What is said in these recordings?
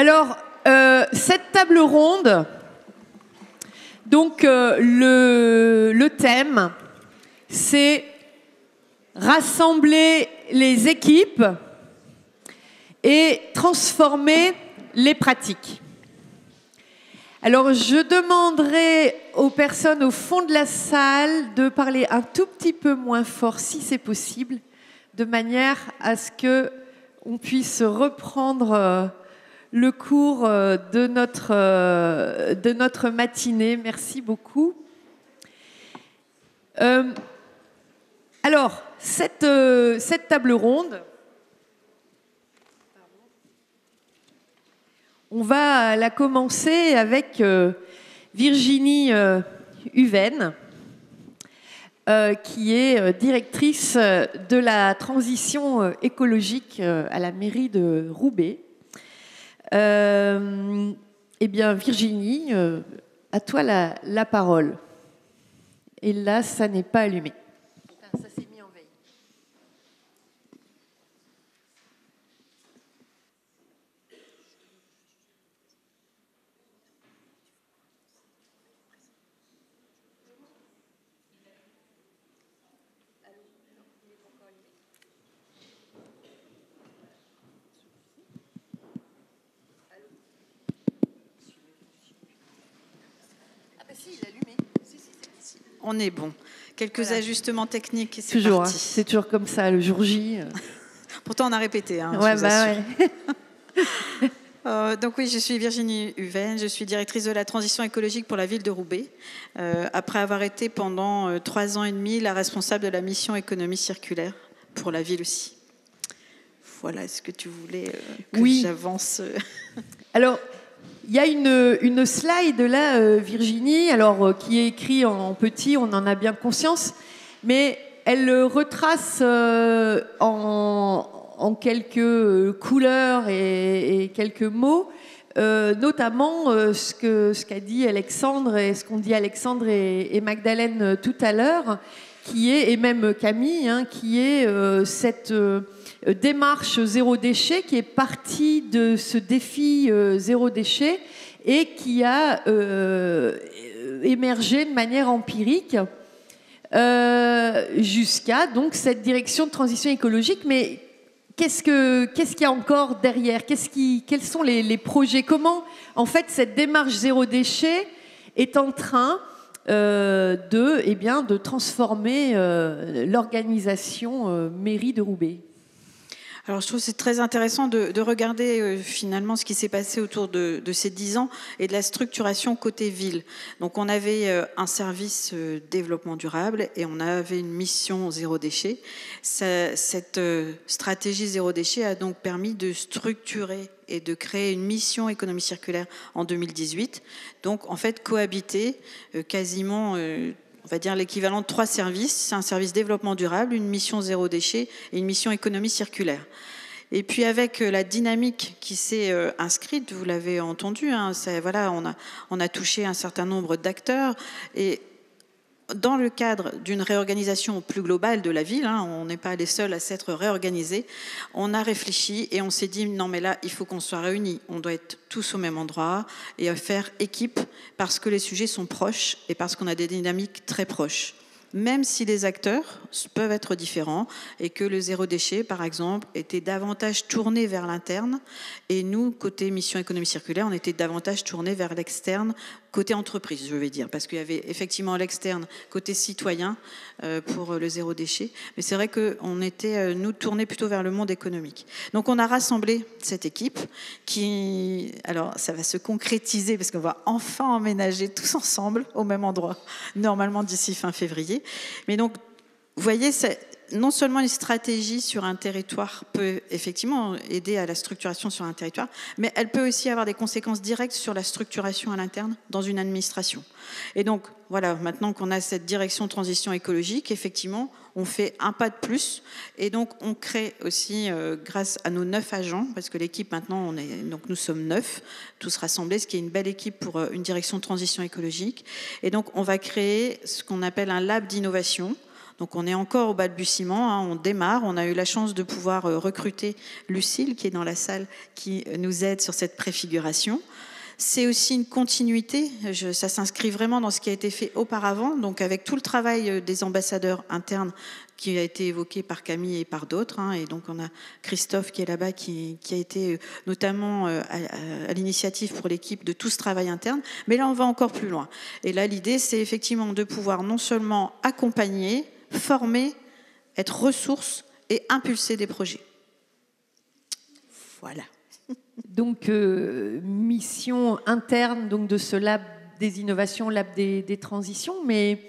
Alors, cette table ronde, donc le thème, c'est rassembler les équipes et transformer les pratiques. Alors, je demanderai aux personnes au fond de la salle de parler un tout petit peu moins fort, si c'est possible, de manière à ce qu'on puisse reprendre le cours de notre matinée. Merci beaucoup. Alors, cette table ronde, on va la commencer avec Virginie Uven, qui est directrice de la transition écologique à la mairie de Roubaix. Eh bien, Virginie, à toi la parole. Et là, ça n'est pas allumé. Ça s'est mis en veille. On est bon. Quelques ajustements techniques et c'est toujours, parti. C'est toujours comme ça, le jour J. Pourtant, on a répété. Hein, ouais, donc oui, je suis Virginie Uven, je suis directrice de la transition écologique pour la ville de Roubaix, après avoir été pendant 3 ans et demi la responsable de la mission économie circulaire pour la ville aussi. Voilà, est-ce que tu voulais que j'avance Alors, il y a une slide là, Virginie, alors, qui est écrite en petit, on en a bien conscience, mais elle retrace en quelques couleurs et quelques mots, notamment ce qu'a dit Alexandre et ce qu'ont dit Alexandre et Magdalène tout à l'heure, qui est, et même Camille, qui est cette démarche zéro déchet qui est partie de ce défi zéro déchet et qui a émergé de manière empirique jusqu'à donc cette direction de transition écologique. Mais qu'est-ce qu'il y a encore derrière? Quels sont les projets? Comment, en fait, cette démarche zéro déchet est en train de transformer l'organisation mairie de Roubaix? Alors, je trouve que c'est très intéressant de regarder finalement ce qui s'est passé autour de ces 10 ans et de la structuration côté ville. Donc, on avait un service développement durable et on avait une mission zéro déchet. Cette stratégie zéro déchet a donc permis de structurer et de créer une mission économie circulaire en 2018. Donc, en fait, cohabiter quasiment... on va dire l'équivalent de 3 services. C'est un service développement durable, une mission zéro déchet et une mission économie circulaire. Et puis avec la dynamique qui s'est inscrite, vous l'avez entendu, voilà, on a touché un certain nombre d'acteurs et dans le cadre d'une réorganisation plus globale de la ville, on n'est pas les seuls à s'être réorganisés, on a réfléchi et on s'est dit non mais là il faut qu'on soit réunis, on doit être tous au même endroit et faire équipe parce que les sujets sont proches et parce qu'on a des dynamiques très proches. Même si les acteurs peuvent être différents et que le zéro déchet, par exemple, était davantage tourné vers l'interne et nous, côté mission économie circulaire, on était davantage tourné vers l'externe, côté entreprise, je vais dire, parce qu'il y avait effectivement l'externe, côté citoyen pour le zéro déchet, mais c'est vrai qu'on était, nous, tournés plutôt vers le monde économique. Donc on a rassemblé cette équipe qui, alors ça va se concrétiser parce qu'on va enfin emménager tous ensemble au même endroit, normalement d'ici fin février. Mais donc, vous voyez, non seulement une stratégie sur un territoire peut effectivement aider à la structuration sur un territoire, mais elle peut aussi avoir des conséquences directes sur la structuration à l'interne dans une administration. Et donc, voilà, maintenant qu'on a cette direction transition écologique, effectivement, on fait un pas de plus. Et donc, on crée aussi, grâce à nos 9 agents, parce que l'équipe maintenant, donc nous sommes 9, tous rassemblés, ce qui est une belle équipe pour une direction de transition écologique. Et donc, on va créer ce qu'on appelle un lab d'innovation. Donc on est encore au balbutiement, hein, on démarre. On a eu la chance de pouvoir recruter Lucille, qui est dans la salle, qui nous aide sur cette préfiguration. C'est aussi une continuité, ça s'inscrit vraiment dans ce qui a été fait auparavant, donc avec tout le travail des ambassadeurs internes qui a été évoqué par Camille et par d'autres, hein, et donc on a Christophe qui est là-bas, qui a été notamment à l'initiative pour l'équipe de tout ce travail interne, mais là on va encore plus loin. Et là l'idée c'est effectivement de pouvoir non seulement accompagner, former, être ressource et impulser des projets. Voilà. Donc, mission interne donc, de ce lab des innovations, lab des transitions, mais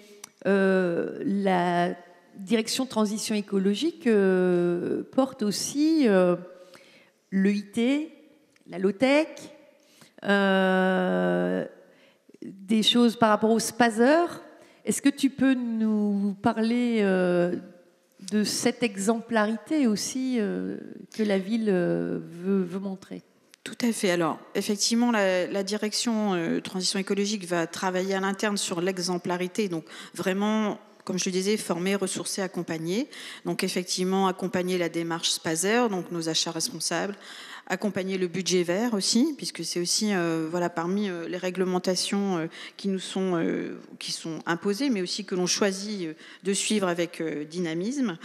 la direction transition écologique porte aussi l'EIT, la low-tech, des choses par rapport au Spaser. Est-ce que tu peux nous parler de cette exemplarité aussi que la ville veut montrer? Tout à fait. Alors, effectivement, la direction transition écologique va travailler à l'interne sur l'exemplarité. Donc, vraiment, comme je le disais, former, ressourcer, accompagner. Donc, effectivement, accompagner la démarche Spaser, donc nos achats responsables, accompagner le budget vert aussi, puisque c'est aussi voilà, parmi les réglementations qui sont imposées, mais aussi que l'on choisit de suivre avec dynamisme.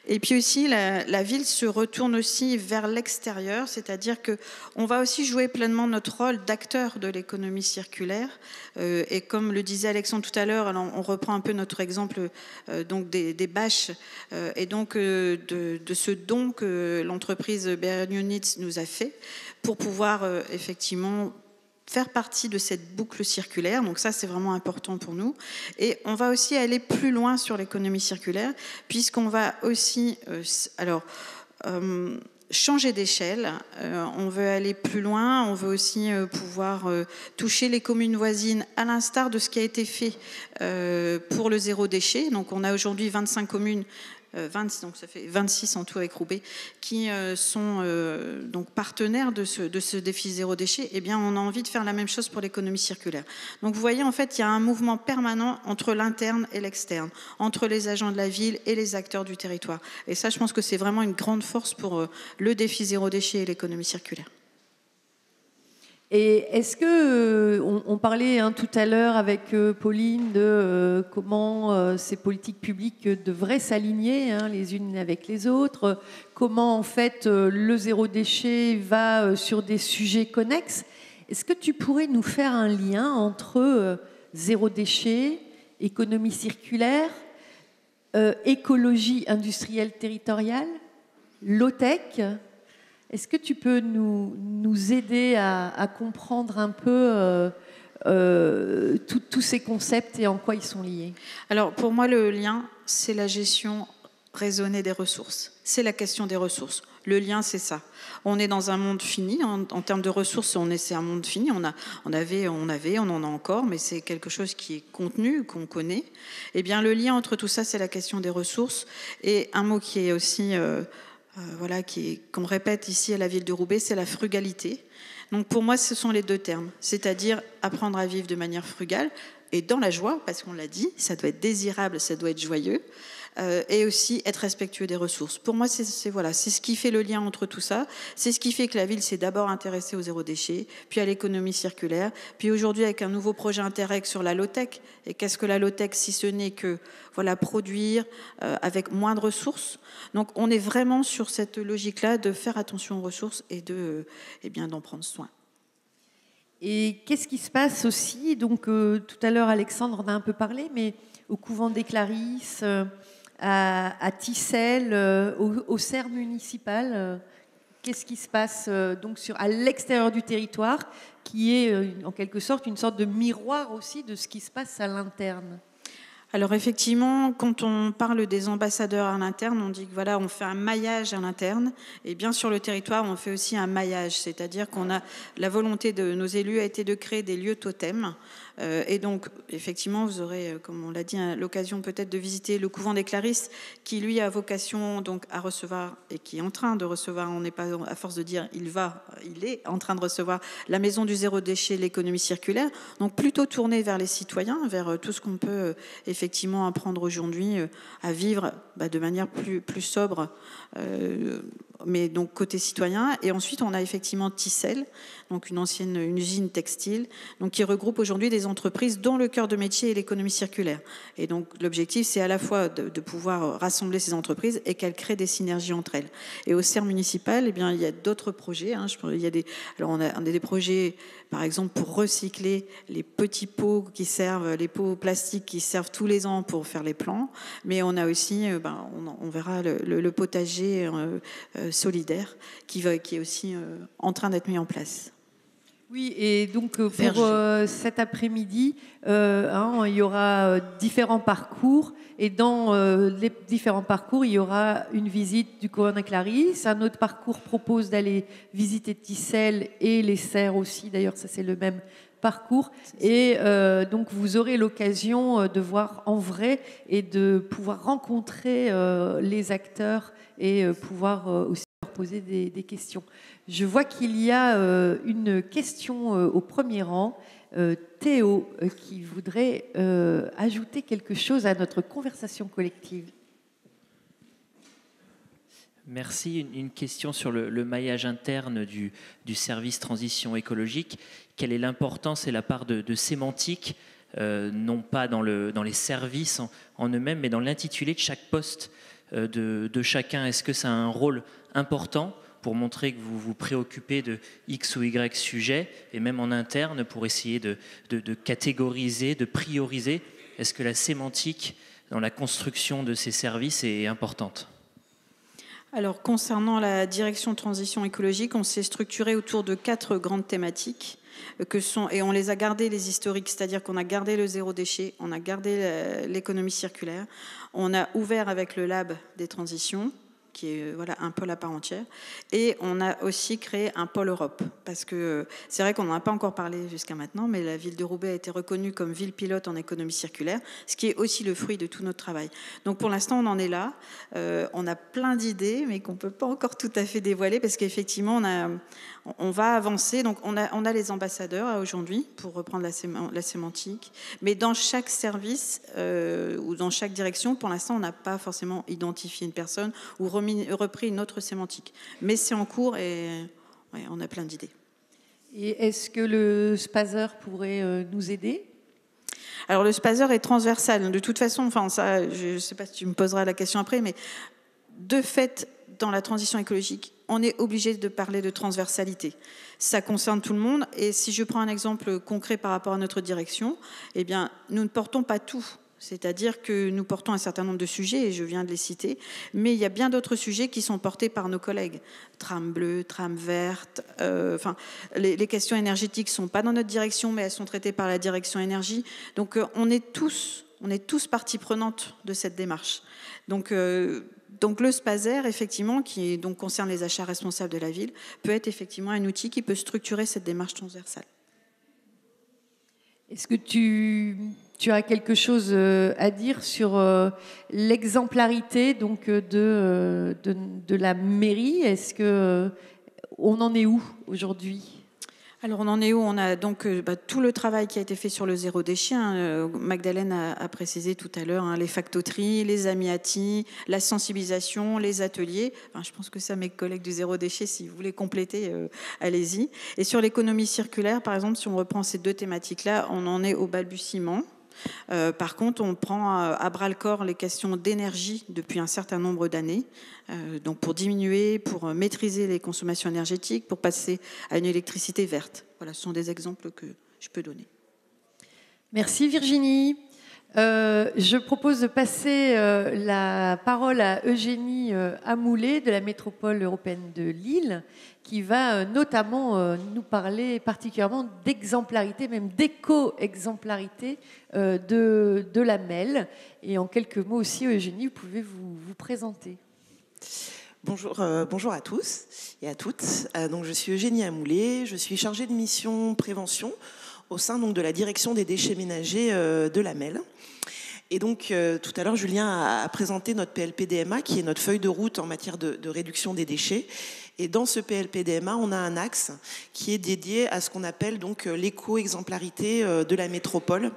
Et puis aussi, la ville se retourne aussi vers l'extérieur, c'est-à-dire qu'on va aussi jouer pleinement notre rôle d'acteur de l'économie circulaire. Et comme le disait Alexandre tout à l'heure, alors on reprend un peu notre exemple donc des bâches et donc de ce don que l'entreprise Bergnonitz nous a fait pour pouvoir effectivement faire partie de cette boucle circulaire. Donc ça, c'est vraiment important pour nous. Et on va aussi aller plus loin sur l'économie circulaire, puisqu'on va aussi changer d'échelle. On veut aller plus loin. On veut aussi pouvoir toucher les communes voisines, à l'instar de ce qui a été fait pour le zéro déchet. Donc on a aujourd'hui 25 communes, 20, donc ça fait 26 en tout avec Roubaix, qui sont donc partenaires de ce défi zéro déchet. Eh bien, on a envie de faire la même chose pour l'économie circulaire. Donc, vous voyez, en fait, il y a un mouvement permanent entre l'interne et l'externe, entre les agents de la ville et les acteurs du territoire. Et ça, je pense que c'est vraiment une grande force pour le défi zéro déchet et l'économie circulaire. Et est-ce que, on parlait tout à l'heure avec Pauline de comment ces politiques publiques devraient s'aligner les unes avec les autres, comment en fait le zéro déchet va sur des sujets connexes. Est-ce que tu pourrais nous faire un lien entre zéro déchet, économie circulaire, écologie industrielle territoriale, low-tech ? Est-ce que tu peux nous aider à comprendre un peu tous ces concepts et en quoi ils sont liés? Alors, pour moi, le lien, c'est la gestion raisonnée des ressources. C'est la question des ressources. Le lien, c'est ça. On est dans un monde fini. En termes de ressources, c'est un monde fini. On en a encore, mais c'est quelque chose qui est contenu, qu'on connaît. Eh bien, le lien entre tout ça, c'est la question des ressources. Et un mot qui est aussi... qu'on répète ici à la ville de Roubaix, c'est la frugalité. Donc pour moi, ce sont les deux termes, c'est-à-dire apprendre à vivre de manière frugale et dans la joie, parce qu'on l'a dit, ça doit être désirable, ça doit être joyeux, et aussi être respectueux des ressources. Pour moi, c'est ce qui fait le lien entre tout ça. C'est ce qui fait que la ville s'est d'abord intéressée au zéro déchet, puis à l'économie circulaire, puis aujourd'hui avec un nouveau projet Interreg sur la low-tech. Et qu'est-ce que la low-tech si ce n'est que produire avec moins de ressources. Donc on est vraiment sur cette logique-là de faire attention aux ressources et d'en prendre soin. Et qu'est-ce qui se passe aussi, donc tout à l'heure Alexandre en a un peu parlé, mais au couvent des Clarisses, à Tissel, au CERN municipal, qu'est-ce qui se passe donc à l'extérieur du territoire, qui est en quelque sorte une sorte de miroir aussi de ce qui se passe à l'interne? Alors effectivement, quand on parle des ambassadeurs à l'interne, on dit que on fait un maillage à l'interne. Et bien sur le territoire, on fait aussi un maillage, c'est-à-dire qu'on a la volonté de nos élus a été de créer des lieux totems Et donc, effectivement, vous aurez, comme on l'a dit, l'occasion peut-être de visiter le couvent des Clarisses, qui lui a vocation donc à recevoir, et qui est en train de recevoir, on n'est pas à force de dire il est en train de recevoir la maison du zéro déchet, l'économie circulaire, donc plutôt tourné vers les citoyens, vers tout ce qu'on peut effectivement apprendre aujourd'hui à vivre de manière plus sobre, mais donc côté citoyen. Et ensuite, on a effectivement Tissel, donc une usine textile, donc qui regroupe aujourd'hui des entreprises dont le cœur de métier est l'économie circulaire. Et donc l'objectif, c'est à la fois de pouvoir rassembler ces entreprises et qu'elles créent des synergies entre elles. Et au CERF municipal, eh bien, il y a d'autres projets. Alors on a des projets, par exemple, pour recycler les petits pots les pots plastiques qui servent tous les ans pour faire les plants. Mais on a aussi, on verra le potager solidaire qui est aussi en train d'être mis en place. Oui, et donc pour cet après-midi, il y aura différents parcours. Et dans les différents parcours, il y aura une visite du couvent des Clarisses. Un autre parcours propose d'aller visiter Tissel et les serres aussi. D'ailleurs, ça c'est le même parcours. Et donc vous aurez l'occasion de voir en vrai et de pouvoir rencontrer les acteurs et pouvoir aussi leur poser des questions. Je vois qu'il y a une question au premier rang. Théo, qui voudrait ajouter quelque chose à notre conversation collective. Merci. Une question sur le maillage interne du service transition écologique. Quelle est l'importance et la part de sémantique, non pas dans les services en eux-mêmes, mais dans l'intitulé de chaque poste de chacun? Est-ce que ça a un rôle important pour montrer que vous vous préoccupez de X ou Y sujet, et même en interne pour essayer de catégoriser, de prioriser? Est-ce que la sémantique dans la construction de ces services est importante? Alors, concernant la direction de transition écologique, on s'est structuré autour de 4 grandes thématiques et on les a gardées, les historiques, c'est-à-dire qu'on a gardé le zéro déchet, on a gardé l'économie circulaire, on a ouvert avec le lab des transitions, qui est un pôle à part entière. Et on a aussi créé un pôle Europe, parce que c'est vrai qu'on n'en a pas encore parlé jusqu'à maintenant, mais la ville de Roubaix a été reconnue comme ville pilote en économie circulaire, ce qui est aussi le fruit de tout notre travail. Donc pour l'instant, on en est là. On a plein d'idées, mais qu'on ne peut pas encore tout à fait dévoiler, parce qu'effectivement, on va avancer. Donc on a les ambassadeurs aujourd'hui, pour reprendre la sémantique, mais dans chaque service ou dans chaque direction, pour l'instant, on n'a pas forcément identifié une personne ou repris une autre sémantique. Mais c'est en cours et on a plein d'idées. Et est-ce que le Spazer pourrait nous aider ? Alors le Spazer est transversal. De toute façon, ça, je ne sais pas si tu me poseras la question après, mais de fait, dans la transition écologique, on est obligé de parler de transversalité. Ça concerne tout le monde. Et si je prends un exemple concret par rapport à notre direction, eh bien, nous ne portons pas tout. C'est-à-dire que nous portons un certain nombre de sujets, et je viens de les citer, mais il y a bien d'autres sujets qui sont portés par nos collègues. Trame bleue, trame verte, les questions énergétiques ne sont pas dans notre direction, mais elles sont traitées par la direction énergie. Donc on est tous partie prenante de cette démarche. Donc le Spazer, effectivement, qui donc concerne les achats responsables de la ville, peut être effectivement un outil qui peut structurer cette démarche transversale. Est-ce que tu as quelque chose à dire sur l'exemplarité donc de la mairie? Est-ce que on en est où aujourd'hui? Alors on en est où? On a donc tout le travail qui a été fait sur le zéro déchet. Magdalène a précisé tout à l'heure les factoteries, les amiati, la sensibilisation, les ateliers. Je pense que ça, mes collègues du zéro déchet, si vous voulez compléter, allez-y. Et sur l'économie circulaire, par exemple, si on reprend ces 2 thématiques-là, on en est au balbutiement. Par contre, on prend à bras-le-corps les questions d'énergie depuis un certain nombre d'années, donc pour diminuer, pour maîtriser les consommations énergétiques, pour passer à une électricité verte. Voilà, ce sont des exemples que je peux donner. Merci Virginie. Je propose de passer la parole à Eugénie Amoulet de la métropole européenne de Lille, qui va notamment nous parler particulièrement d'exemplarité, même d'éco-exemplarité de la MEL. Et en quelques mots aussi, Eugénie, vous pouvez vous présenter. Bonjour à tous et à toutes. Donc, je suis Eugénie Amoulet, je suis chargée de mission prévention au sein donc, de la direction des déchets ménagers de la MEL. Et donc, tout à l'heure, Julien a présenté notre PLPDMA, qui est notre feuille de route en matière de réduction des déchets. Et dans ce PLPDMA, on a un axe qui est dédié à ce qu'on appelle donc l'éco-exemplarité de la métropole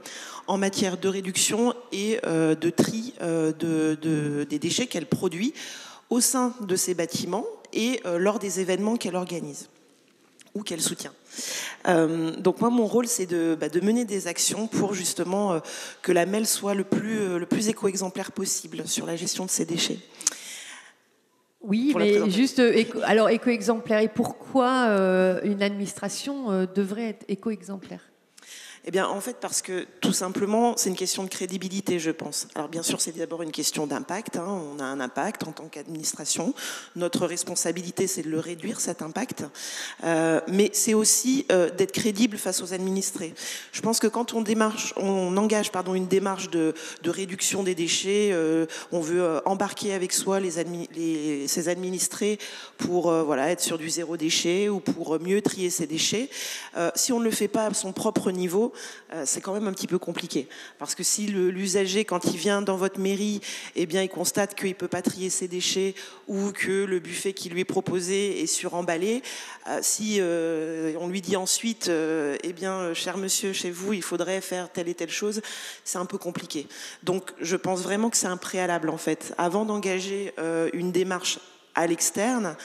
en matière de réduction et de tri des déchets qu'elle produit au sein de ses bâtiments et lors des événements qu'elle organise ou qu'elle soutient. Donc moi, mon rôle, c'est de mener des actions pour justement que la MEL soit le plus éco-exemplaire possible sur la gestion de ces déchets. Oui, mais juste, alors éco-exemplaire, et pourquoi une administration devrait être éco-exemplaire ? Eh bien, en fait, parce que tout simplement, c'est une question de crédibilité, je pense. Alors, bien sûr, c'est d'abord une question d'impact. On a un impact en tant qu'administration. Notre responsabilité, c'est de le réduire, cet impact. Mais c'est aussi d'être crédible face aux administrés. Je pense que quand on engage une démarche de réduction des déchets, on veut embarquer avec soi ces administrés pour être sur du zéro déchet ou pour mieux trier ces déchets. Si on ne le fait pas à son propre niveau, c'est quand même un petit peu compliqué. Parce que si l'usager, quand il vient dans votre mairie, eh bien, il constate qu'il ne peut pas trier ses déchets ou que le buffet qui lui est proposé est suremballé, si on lui dit ensuite, eh bien, cher monsieur, chez vous, il faudrait faire telle et telle chose, c'est un peu compliqué. Donc, je pense vraiment que c'est un préalable, en fait. Avant d'engager une démarche à l'externe,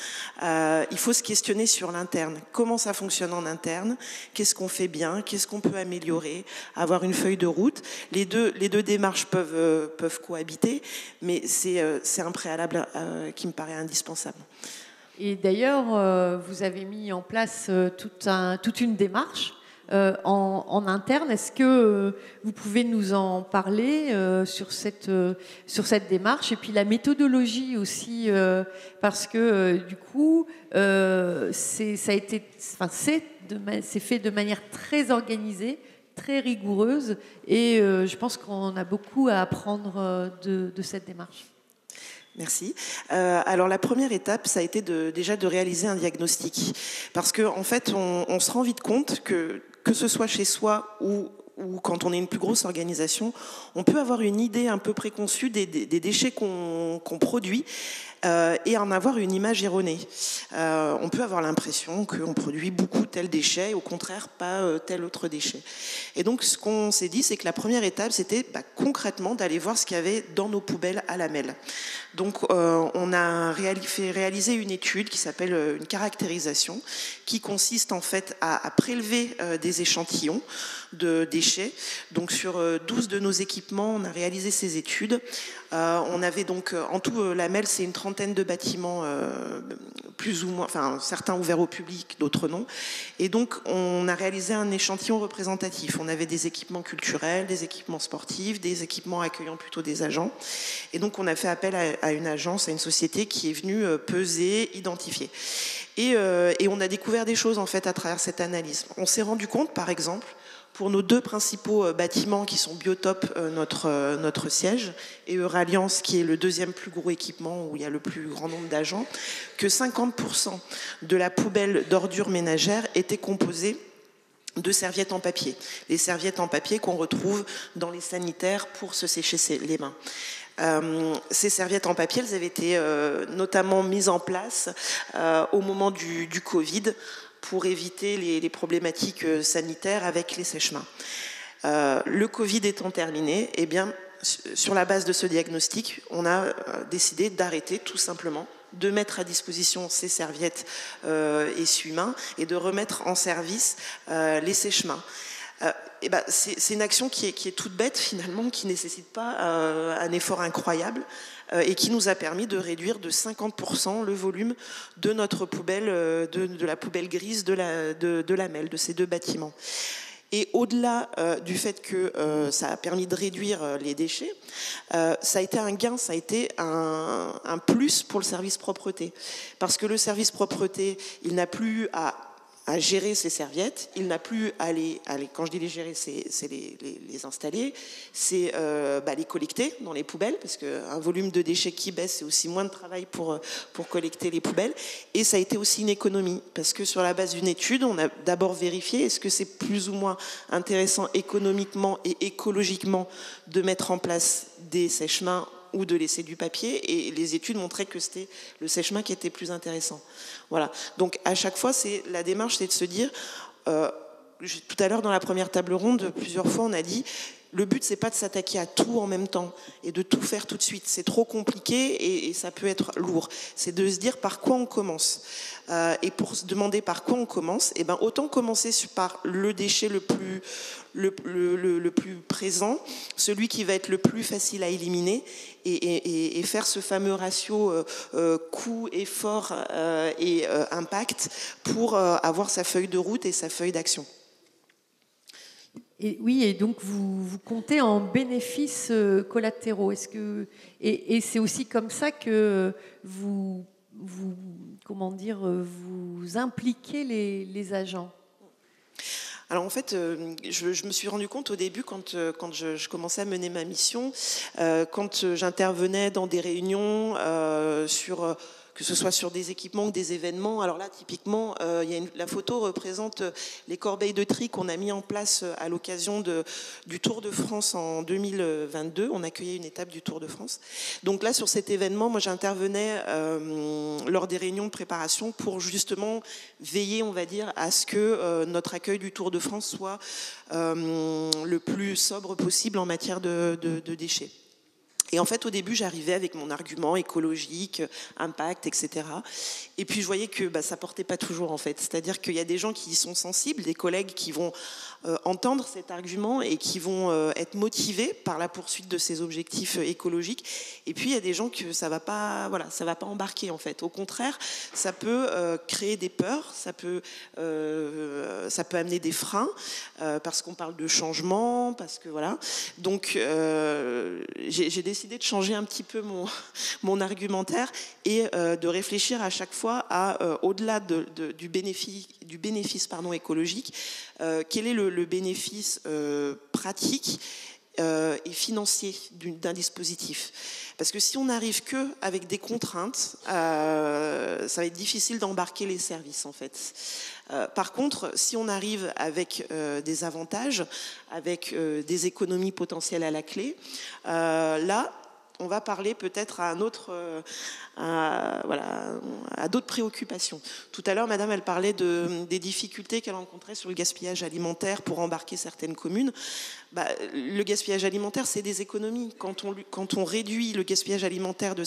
il faut se questionner sur l'interne. Comment ça fonctionne en interne ? Qu'est-ce qu'on fait bien ? Qu'est-ce qu'on peut améliorer ? Avoir une feuille de route. Les deux démarches peuvent cohabiter, mais c'est un préalable qui me paraît indispensable. Et d'ailleurs, vous avez mis en place toute une démarche en interne. Est-ce que vous pouvez nous en parler sur cette démarche et puis la méthodologie aussi, parce que du coup, c'est fait de manière très organisée, très rigoureuse, et je pense qu'on a beaucoup à apprendre de cette démarche. Merci. Alors la première étape, ça a été déjà de réaliser un diagnostic, parce que en fait, on se rend vite compte que ce soit chez soi ou quand on est une plus grosse organisation, on peut avoir une idée un peu préconçue des déchets qu'on produit et en avoir une image erronée. On peut avoir l'impression qu'on produit beaucoup tel déchet, et au contraire pas tel autre déchet. Et donc ce qu'on s'est dit, c'est que la première étape, c'était concrètement d'aller voir ce qu'il y avait dans nos poubelles à la MEL. Donc on a fait réaliser une étude qui s'appelle une caractérisation, qui consiste en fait à prélever des échantillons de déchets. Donc sur 12 de nos équipements, on a réalisé ces études. On avait donc en tout, la MEL, c'est une trentaine de bâtiments, plus ou moins, enfin certains ouverts au public, d'autres non. Et donc on a réalisé un échantillon représentatif. On avait des équipements culturels, des équipements sportifs, des équipements accueillant plutôt des agents. Et donc on a fait appel à une agence, à une société qui est venue peser, identifier. Et on a découvert des choses en fait à travers cette analyse. On s'est rendu compte, par exemple, pour nos deux principaux bâtiments qui sont Biotop, notre siège, et Euralliance, qui est le deuxième plus gros équipement où il y a le plus grand nombre d'agents, que 50% de la poubelle d'ordures ménagères était composée de serviettes en papier. Les serviettes en papier qu'on retrouve dans les sanitaires pour se sécher les mains. Ces serviettes en papier, elles avaient été notamment mises en place au moment du Covid, pour éviter les problématiques sanitaires avec les sèche-mains. Le Covid étant terminé, eh bien, sur la base de ce diagnostic, on a décidé d'arrêter tout simplement, de mettre à disposition ces serviettes essuie-mains et de remettre en service les sèche-mains. C'est une action qui est toute bête finalement, qui ne nécessite pas un effort incroyable et qui nous a permis de réduire de 50% le volume de notre poubelle, de la poubelle grise de la MEL, de ces deux bâtiments. Et au-delà du fait que ça a permis de réduire les déchets, ça a été un gain, ça a été un plus pour le service propreté. Parce que le service propreté, il n'a plus à à gérer ses serviettes, il n'a plus à les, quand je dis les gérer, c'est les installer, c'est les collecter dans les poubelles, parce qu'un volume de déchets qui baisse, c'est aussi moins de travail pour collecter les poubelles. Et ça a été aussi une économie, parce que sur la base d'une étude, on a d'abord vérifié est-ce que c'est plus ou moins intéressant économiquement et écologiquement de mettre en place des sèche-mains ou de laisser du papier, et les études montraient que c'était le sèche-main qui était plus intéressant. Voilà. Donc à chaque fois, la démarche, c'est de se dire, tout à l'heure dans la première table ronde, plusieurs fois on a dit, le but c'est pas de s'attaquer à tout en même temps et de tout faire tout de suite. C'est trop compliqué et ça peut être lourd. C'est de se dire par quoi on commence. Et pour se demander par quoi on commence, autant commencer par le déchet le plus présent, celui qui va être le plus facile à éliminer, et faire ce fameux ratio coût, effort et impact pour avoir sa feuille de route et sa feuille d'action. Et oui, et donc vous comptez en bénéfices collatéraux. Et c'est aussi comme ça que vous impliquez les agents. Alors en fait, je me suis rendu compte au début, quand je commençais à mener ma mission, quand j'intervenais dans des réunions que ce soit sur des équipements ou des événements. Alors là, typiquement, la photo représente les corbeilles de tri qu'on a mis en place à l'occasion du Tour de France en 2022. On accueillait une étape du Tour de France. Donc là, sur cet événement, moi, j'intervenais lors des réunions de préparation pour justement veiller, on va dire, à ce que notre accueil du Tour de France soit le plus sobre possible en matière de déchets. Et en fait, au début, j'arrivais avec mon argument écologique, impact, etc. Et puis, je voyais que ça portait pas toujours, en fait. C'est-à-dire qu'il y a des gens qui y sont sensibles, des collègues qui vont entendre cet argument et qui vont être motivés par la poursuite de ces objectifs écologiques. Et puis, il y a des gens que ça va pas embarquer, en fait. Au contraire, ça peut créer des peurs, ça peut amener des freins, parce qu'on parle de changement, parce que voilà. Donc, j'ai décidé de changer un petit peu mon argumentaire et de réfléchir à chaque fois au-delà du bénéfice écologique, quel est le bénéfice pratique et financier d'un dispositif. Parce que si on n'arrive qu'avec des contraintes, ça va être difficile d'embarquer les services, en fait. Par contre, si on arrive avec des avantages, avec des économies potentielles à la clé, là, on va parler peut-être à d'autres préoccupations. Tout à l'heure, madame, elle parlait des difficultés qu'elle rencontrait sur le gaspillage alimentaire pour embarquer certaines communes. Le gaspillage alimentaire, c'est des économies. Quand on réduit le gaspillage alimentaire de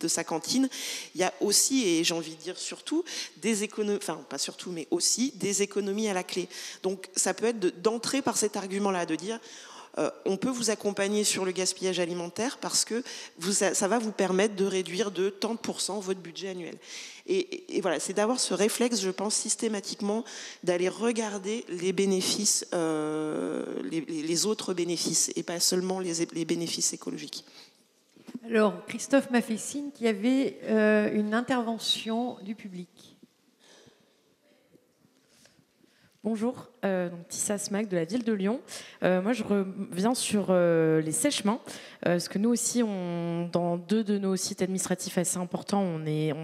sa cantine, il y a aussi, et j'ai envie de dire surtout, des économies, enfin pas surtout, mais aussi des économies à la clé. Donc ça peut être d'entrer par cet argument-là, de dire on peut vous accompagner sur le gaspillage alimentaire parce que ça va vous permettre de réduire de tant de % votre budget annuel. Et voilà, c'est d'avoir ce réflexe, je pense, systématiquement, d'aller regarder les bénéfices, les autres bénéfices, et pas seulement les bénéfices écologiques. Alors, Christophe Maffessine, qui avait une intervention du public. Bonjour, Tissa Smack de la ville de Lyon. Moi, je reviens sur les sèche-mains, parce que nous aussi, dans 2 de nos sites administratifs assez importants, on n'est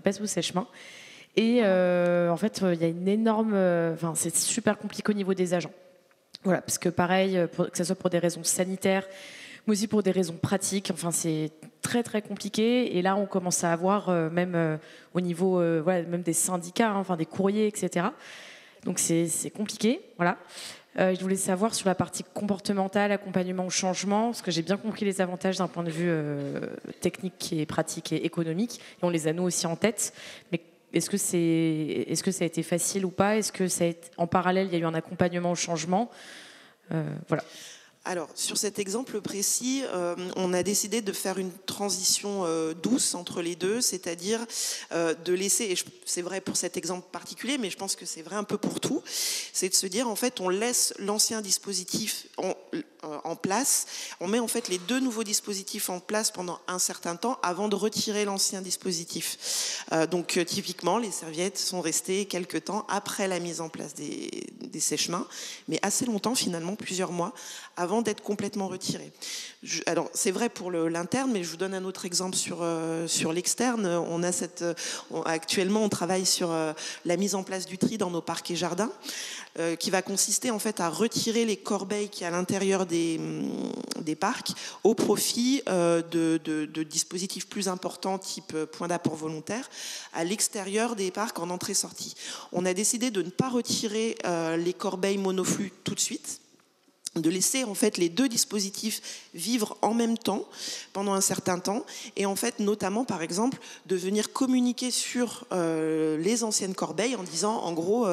pas sous sèche-mains. Et en fait, il y a une énorme... c'est super compliqué au niveau des agents. Voilà, parce que pareil, que ce soit pour des raisons sanitaires, mais aussi pour des raisons pratiques. Enfin, c'est très, très compliqué. Et là, on commence à avoir, même au niveau même des syndicats, des courriers, etc., donc c'est compliqué, voilà. Je voulais savoir sur la partie comportementale, accompagnement au changement, parce que j'ai bien compris les avantages d'un point de vue technique et pratique et économique, et on les a nous aussi en tête. Mais est-ce que ça a été facile ou pas? Est-ce que en parallèle, il y a eu un accompagnement au changement? Voilà. Alors, sur cet exemple précis, on a décidé de faire une transition douce entre les deux, c'est-à-dire de laisser, et c'est vrai pour cet exemple particulier, mais je pense que c'est vrai un peu pour tout, c'est de se dire, en fait, on laisse l'ancien dispositif en place. On met en fait les 2 nouveaux dispositifs en place pendant un certain temps avant de retirer l'ancien dispositif. Donc typiquement, les serviettes sont restées quelques temps après la mise en place des sèche-mains, mais assez longtemps finalement, plusieurs mois, avant d'être complètement retirées. Alors c'est vrai pour l'interne, mais je vous donne un autre exemple sur l'externe. Actuellement, on travaille sur la mise en place du tri dans nos parcs et jardins, qui va consister en fait à retirer les corbeilles qui à l'intérieur des parcs au profit de dispositifs plus importants type point d'apport volontaire à l'extérieur des parcs en entrée-sortie. On a décidé de ne pas retirer les corbeilles monoflux tout de suite, de laisser en fait les 2 dispositifs vivre en même temps pendant un certain temps, et en fait notamment par exemple de venir communiquer sur les anciennes corbeilles en disant en gros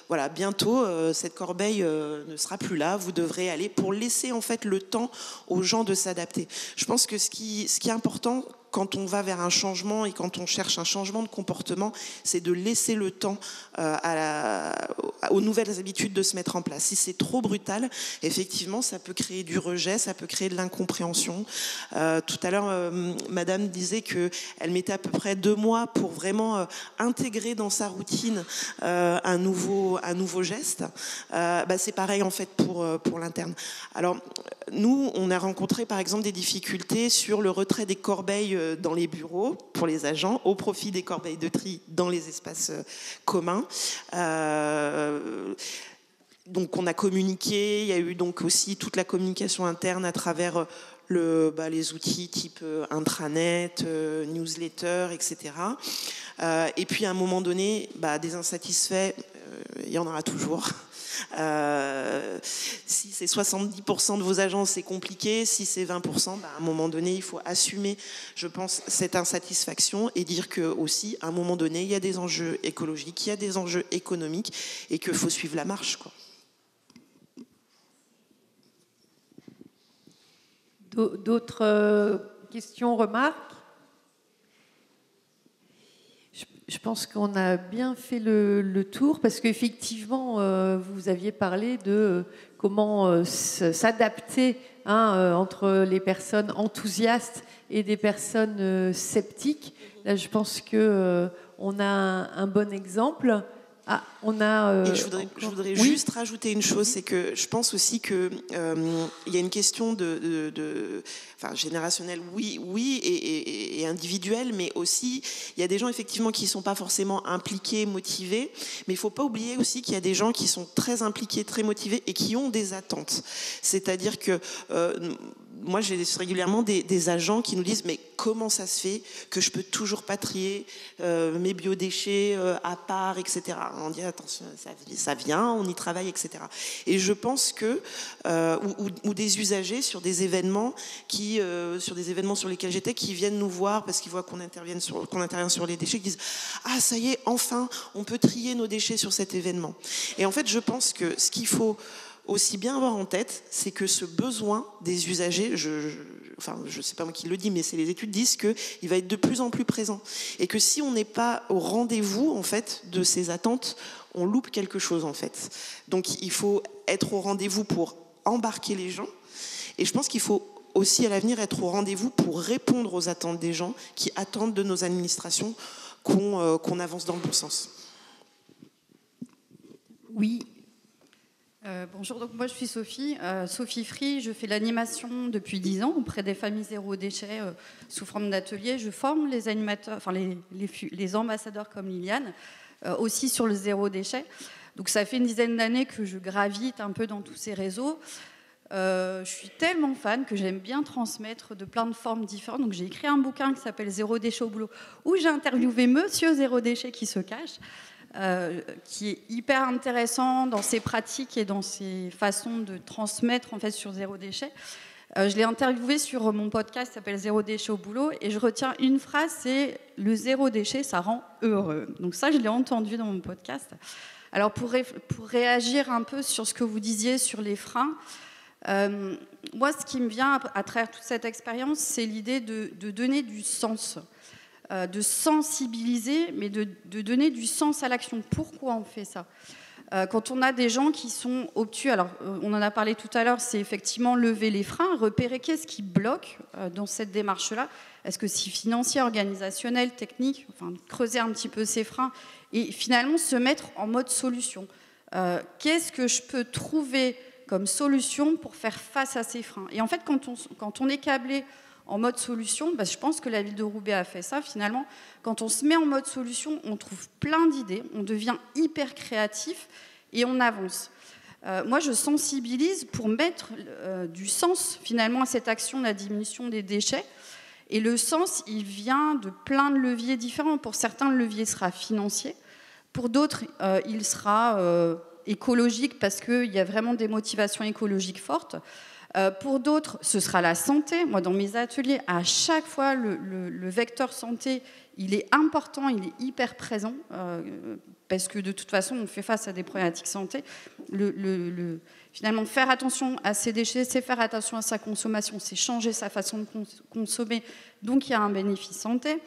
voilà, bientôt cette corbeille ne sera plus là, vous devrez aller, pour laisser en fait le temps aux gens de s'adapter. Je pense que ce qui est important quand on va vers un changement et quand on cherche un changement de comportement, c'est de laisser le temps aux nouvelles habitudes de se mettre en place. Si c'est trop brutal, effectivement, ça peut créer du rejet, ça peut créer de l'incompréhension. Tout à l'heure, Madame disait qu'elle mettait à peu près 2 mois pour vraiment intégrer dans sa routine un nouveau geste. C'est pareil en fait pour l'interne. Alors, nous, on a rencontré par exemple des difficultés sur le retrait des corbeilles dans les bureaux pour les agents au profit des corbeilles de tri dans les espaces communs. Donc on a communiqué, il y a eu donc aussi toute la communication interne à travers les outils type intranet, newsletter, etc. Et puis à un moment donné, des insatisfaits, il y en aura toujours. Si c'est 70% de vos agents, c'est compliqué. Si c'est 20%, à un moment donné, il faut assumer, je pense, cette insatisfaction et dire que aussi, à un moment donné, il y a des enjeux écologiques, il y a des enjeux économiques et qu'il faut suivre la marche, quoi. D'autres questions, remarques ? Je pense qu'on a bien fait le tour parce qu'effectivement, vous aviez parlé de comment s'adapter entre les personnes enthousiastes et des personnes sceptiques. Là, je pense qu'on a un bon exemple. Et je voudrais juste rajouter une chose, c'est que je pense aussi qu'il y a une question générationnelle, oui, et individuelle, mais aussi il y a des gens effectivement qui ne sont pas forcément impliqués, motivés, mais il ne faut pas oublier aussi qu'il y a des gens qui sont très impliqués, très motivés et qui ont des attentes. C'est-à-dire que moi, j'ai régulièrement des agents qui nous disent « mais comment ça se fait que je peux toujours pas trier mes biodéchets à part, etc. » On dit « attention, ça vient, on y travaille, etc. » Et je pense que, ou des usagers sur des événements sur lesquels j'étais, qui viennent nous voir parce qu'ils voient qu'on intervient sur les déchets, qui disent « ah, ça y est, enfin, on peut trier nos déchets sur cet événement. » Et en fait, je pense que ce qu'il faut aussi bien avoir en tête, c'est que ce besoin des usagers, je sais pas moi qui le dis, mais les études disent qu'il va être de plus en plus présent. Et que si on n'est pas au rendez-vous, en fait, de ces attentes, on loupe quelque chose, en fait. Donc, il faut être au rendez-vous pour embarquer les gens. Et je pense qu'il faut aussi, à l'avenir, être au rendez-vous pour répondre aux attentes des gens qui attendent de nos administrations qu'on avance dans le bon sens. Oui. Bonjour, donc moi je suis Sophie Free, je fais l'animation depuis 10 ans auprès des familles zéro déchet sous forme d'atelier. Je forme les animateurs, les ambassadeurs comme Liliane, aussi sur le zéro déchet. Donc ça fait une dizaine d'années que je gravite un peu dans tous ces réseaux. Je suis tellement fan que j'aime bien transmettre de plein de formes différentes. Donc j'ai écrit un bouquin qui s'appelle Zéro déchet au boulot, où j'ai interviewé Monsieur Zéro déchet qui se cache. Qui est hyper intéressant dans ses pratiques et dans ses façons de transmettre en fait sur zéro déchet. Je l'ai interviewé sur mon podcast qui s'appelle Zéro déchet au boulot et je retiens une phrase, c'est le zéro déchet, ça rend heureux. Donc ça, je l'ai entendu dans mon podcast. Alors pour réagir un peu sur ce que vous disiez sur les freins, moi, ce qui me vient à travers toute cette expérience, c'est l'idée de donner du sens. De sensibiliser, mais de donner du sens à l'action. Pourquoi on fait ça ? Quand on a des gens qui sont obtus, alors on en a parlé tout à l'heure, c'est effectivement lever les freins, repérer qu'est-ce qui bloque dans cette démarche-là. Est-ce que c'est financier, organisationnel, technique, enfin creuser un petit peu ces freins et finalement se mettre en mode solution. Qu'est-ce que je peux trouver comme solution pour faire face à ces freins? Et en fait, quand on est câblé en mode solution, je pense que la ville de Roubaix a fait ça finalement. Quand on se met en mode solution, on trouve plein d'idées, on devient hyper créatif et on avance. Moi, je sensibilise pour mettre du sens finalement à cette action de la diminution des déchets. Et le sens, il vient de plein de leviers différents. Pour certains, le levier sera financier. Pour d'autres, il sera écologique parce qu'il y a vraiment des motivations écologiques fortes. Pour d'autres, ce sera la santé. Moi, dans mes ateliers, à chaque fois, le vecteur santé, il est important, il est hyper présent, parce que de toute façon, on fait face à des problématiques santé. Finalement, faire attention à ses déchets, c'est faire attention à sa consommation, c'est changer sa façon de consommer. Donc, il y a un bénéfice santé.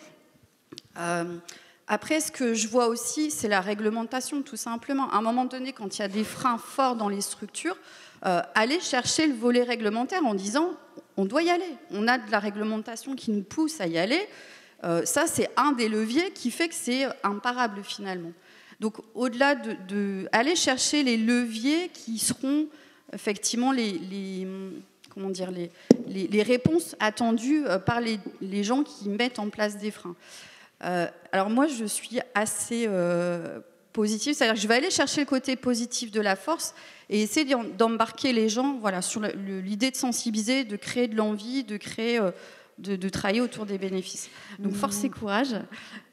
Après, ce que je vois aussi, c'est la réglementation, tout simplement. À un moment donné, quand il y a des freins forts dans les structures, aller chercher le volet réglementaire en disant on doit y aller. On a de la réglementation qui nous pousse à y aller. Ça, c'est un des leviers qui fait que c'est imparable finalement. Donc, au-delà aller chercher les leviers qui seront effectivement les réponses attendues par les gens qui mettent en place des freins. Alors moi, je suis assez positive, c'est-à-dire que je vais aller chercher le côté positif de la force et essayer d'embarquer les gens sur l'idée de sensibiliser, de créer de l'envie, de créer, de travailler autour des bénéfices. Donc force et courage.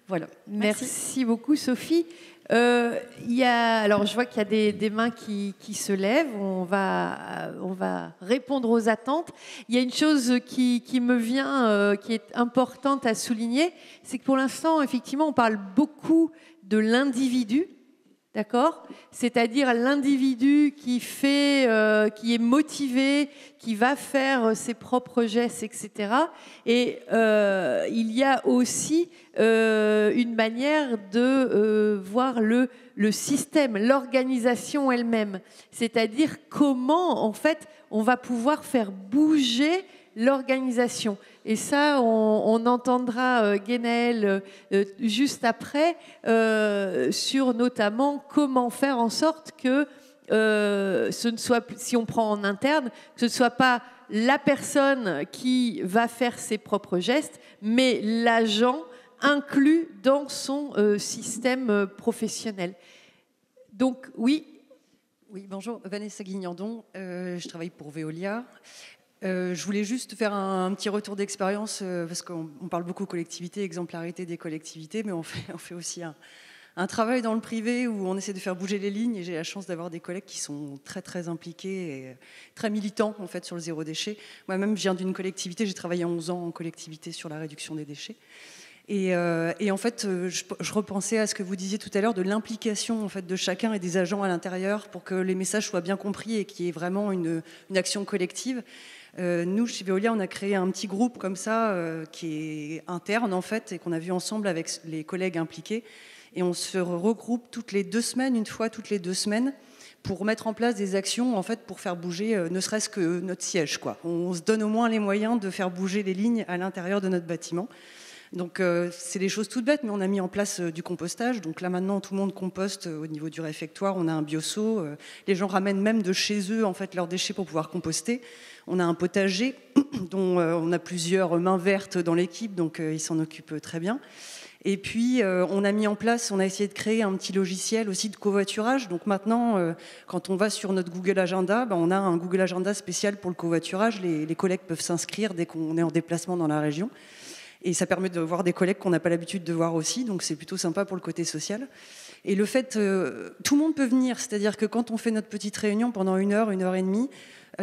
Voilà. Merci beaucoup, Sophie. Alors, je vois qu'il y a des mains qui se lèvent. On va répondre aux attentes. Il y a une chose qui me vient, qui est importante à souligner, c'est que pour l'instant, effectivement, on parle beaucoup de l'individu. D'accord ? C'est-à-dire l'individu qui est motivé, qui va faire ses propres gestes, etc. Et il y a aussi une manière de voir le système, l'organisation elle-même. C'est-à-dire comment, en fait, on va pouvoir faire bouger l'organisation. Et ça, on entendra Guénaëlle juste après sur notamment comment faire en sorte que ce ne soit, si on prend en interne, que ce ne soit pas la personne qui va faire ses propres gestes, mais l'agent inclus dans son système professionnel. Donc, oui. Oui, bonjour, Vanessa Guignandon, je travaille pour Veolia. Je voulais juste faire un petit retour d'expérience parce qu'on parle beaucoup collectivité, exemplarité des collectivités, mais on fait aussi un travail dans le privé où on essaie de faire bouger les lignes et j'ai la chance d'avoir des collègues qui sont très très impliqués et très militants en fait sur le zéro déchet. Moi-même, je viens d'une collectivité, j'ai travaillé 11 ans en collectivité sur la réduction des déchets. Et en fait, je repensais à ce que vous disiez tout à l'heure de l'implication en fait de chacun et des agents à l'intérieur pour que les messages soient bien compris et qu'il y ait vraiment une action collective. Nous, chez Veolia, on a créé un petit groupe comme ça qui est interne en fait et qu'on a vu ensemble avec les collègues impliqués. Et on se regroupe toutes les 2 semaines, une fois toutes les 2 semaines, pour mettre en place des actions en fait pour faire bouger ne serait-ce que notre siège, quoi. On se donne au moins les moyens de faire bouger les lignes à l'intérieur de notre bâtiment. Donc c'est des choses toutes bêtes, mais on a mis en place du compostage. Donc là maintenant tout le monde composte au niveau du réfectoire. On a un bioseau. Les gens ramènent même de chez eux en fait leurs déchets pour pouvoir composter. On a un potager dont on a plusieurs mains vertes dans l'équipe, donc ils s'en occupent très bien. Et puis on a mis en place, on a essayé de créer un petit logiciel aussi de covoiturage. Donc maintenant, quand on va sur notre Google Agenda, on a un Google Agenda spécial pour le covoiturage. Les collègues peuvent s'inscrire dès qu'on est en déplacement dans la région. Et ça permet de voir des collègues qu'on n'a pas l'habitude de voir aussi, donc c'est plutôt sympa pour le côté social. Et le fait, tout le monde peut venir, c'est-à-dire que quand on fait notre petite réunion pendant 1 heure, 1 heure et demie,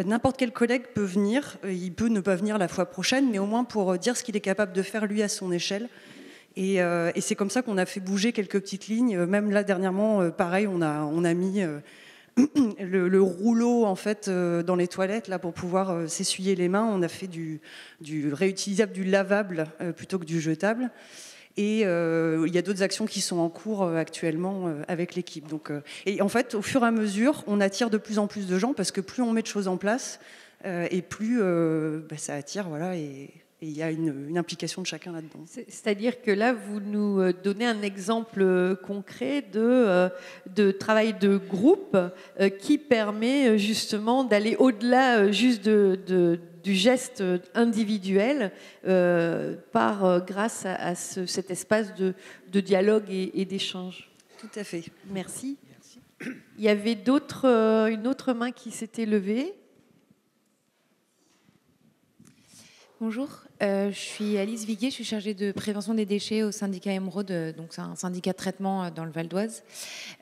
n'importe quel collègue peut venir, il peut ne pas venir la fois prochaine, mais au moins pour dire ce qu'il est capable de faire lui à son échelle. Et c'est comme ça qu'on a fait bouger quelques petites lignes. Même là, dernièrement, pareil, on a mis le rouleau en fait dans les toilettes là pour pouvoir s'essuyer les mains. On a fait du réutilisable, du lavable plutôt que du jetable. Et il y a d'autres actions qui sont en cours actuellement avec l'équipe. Donc, et en fait, au fur et à mesure, on attire de plus en plus de gens parce que plus on met de choses en place et plus ça attire. Voilà, et il y a une implication de chacun là-dedans. C'est-à-dire que là, vous nous donnez un exemple concret de travail de groupe qui permet justement d'aller au-delà juste du geste individuel grâce à cet espace de dialogue et d'échange. Tout à fait. Merci. Il y avait une autre main qui s'était levée. Bonjour, je suis Alice Viguier, je suis chargée de prévention des déchets au syndicat Émeraude, donc c'est un syndicat de traitement dans le Val d'Oise.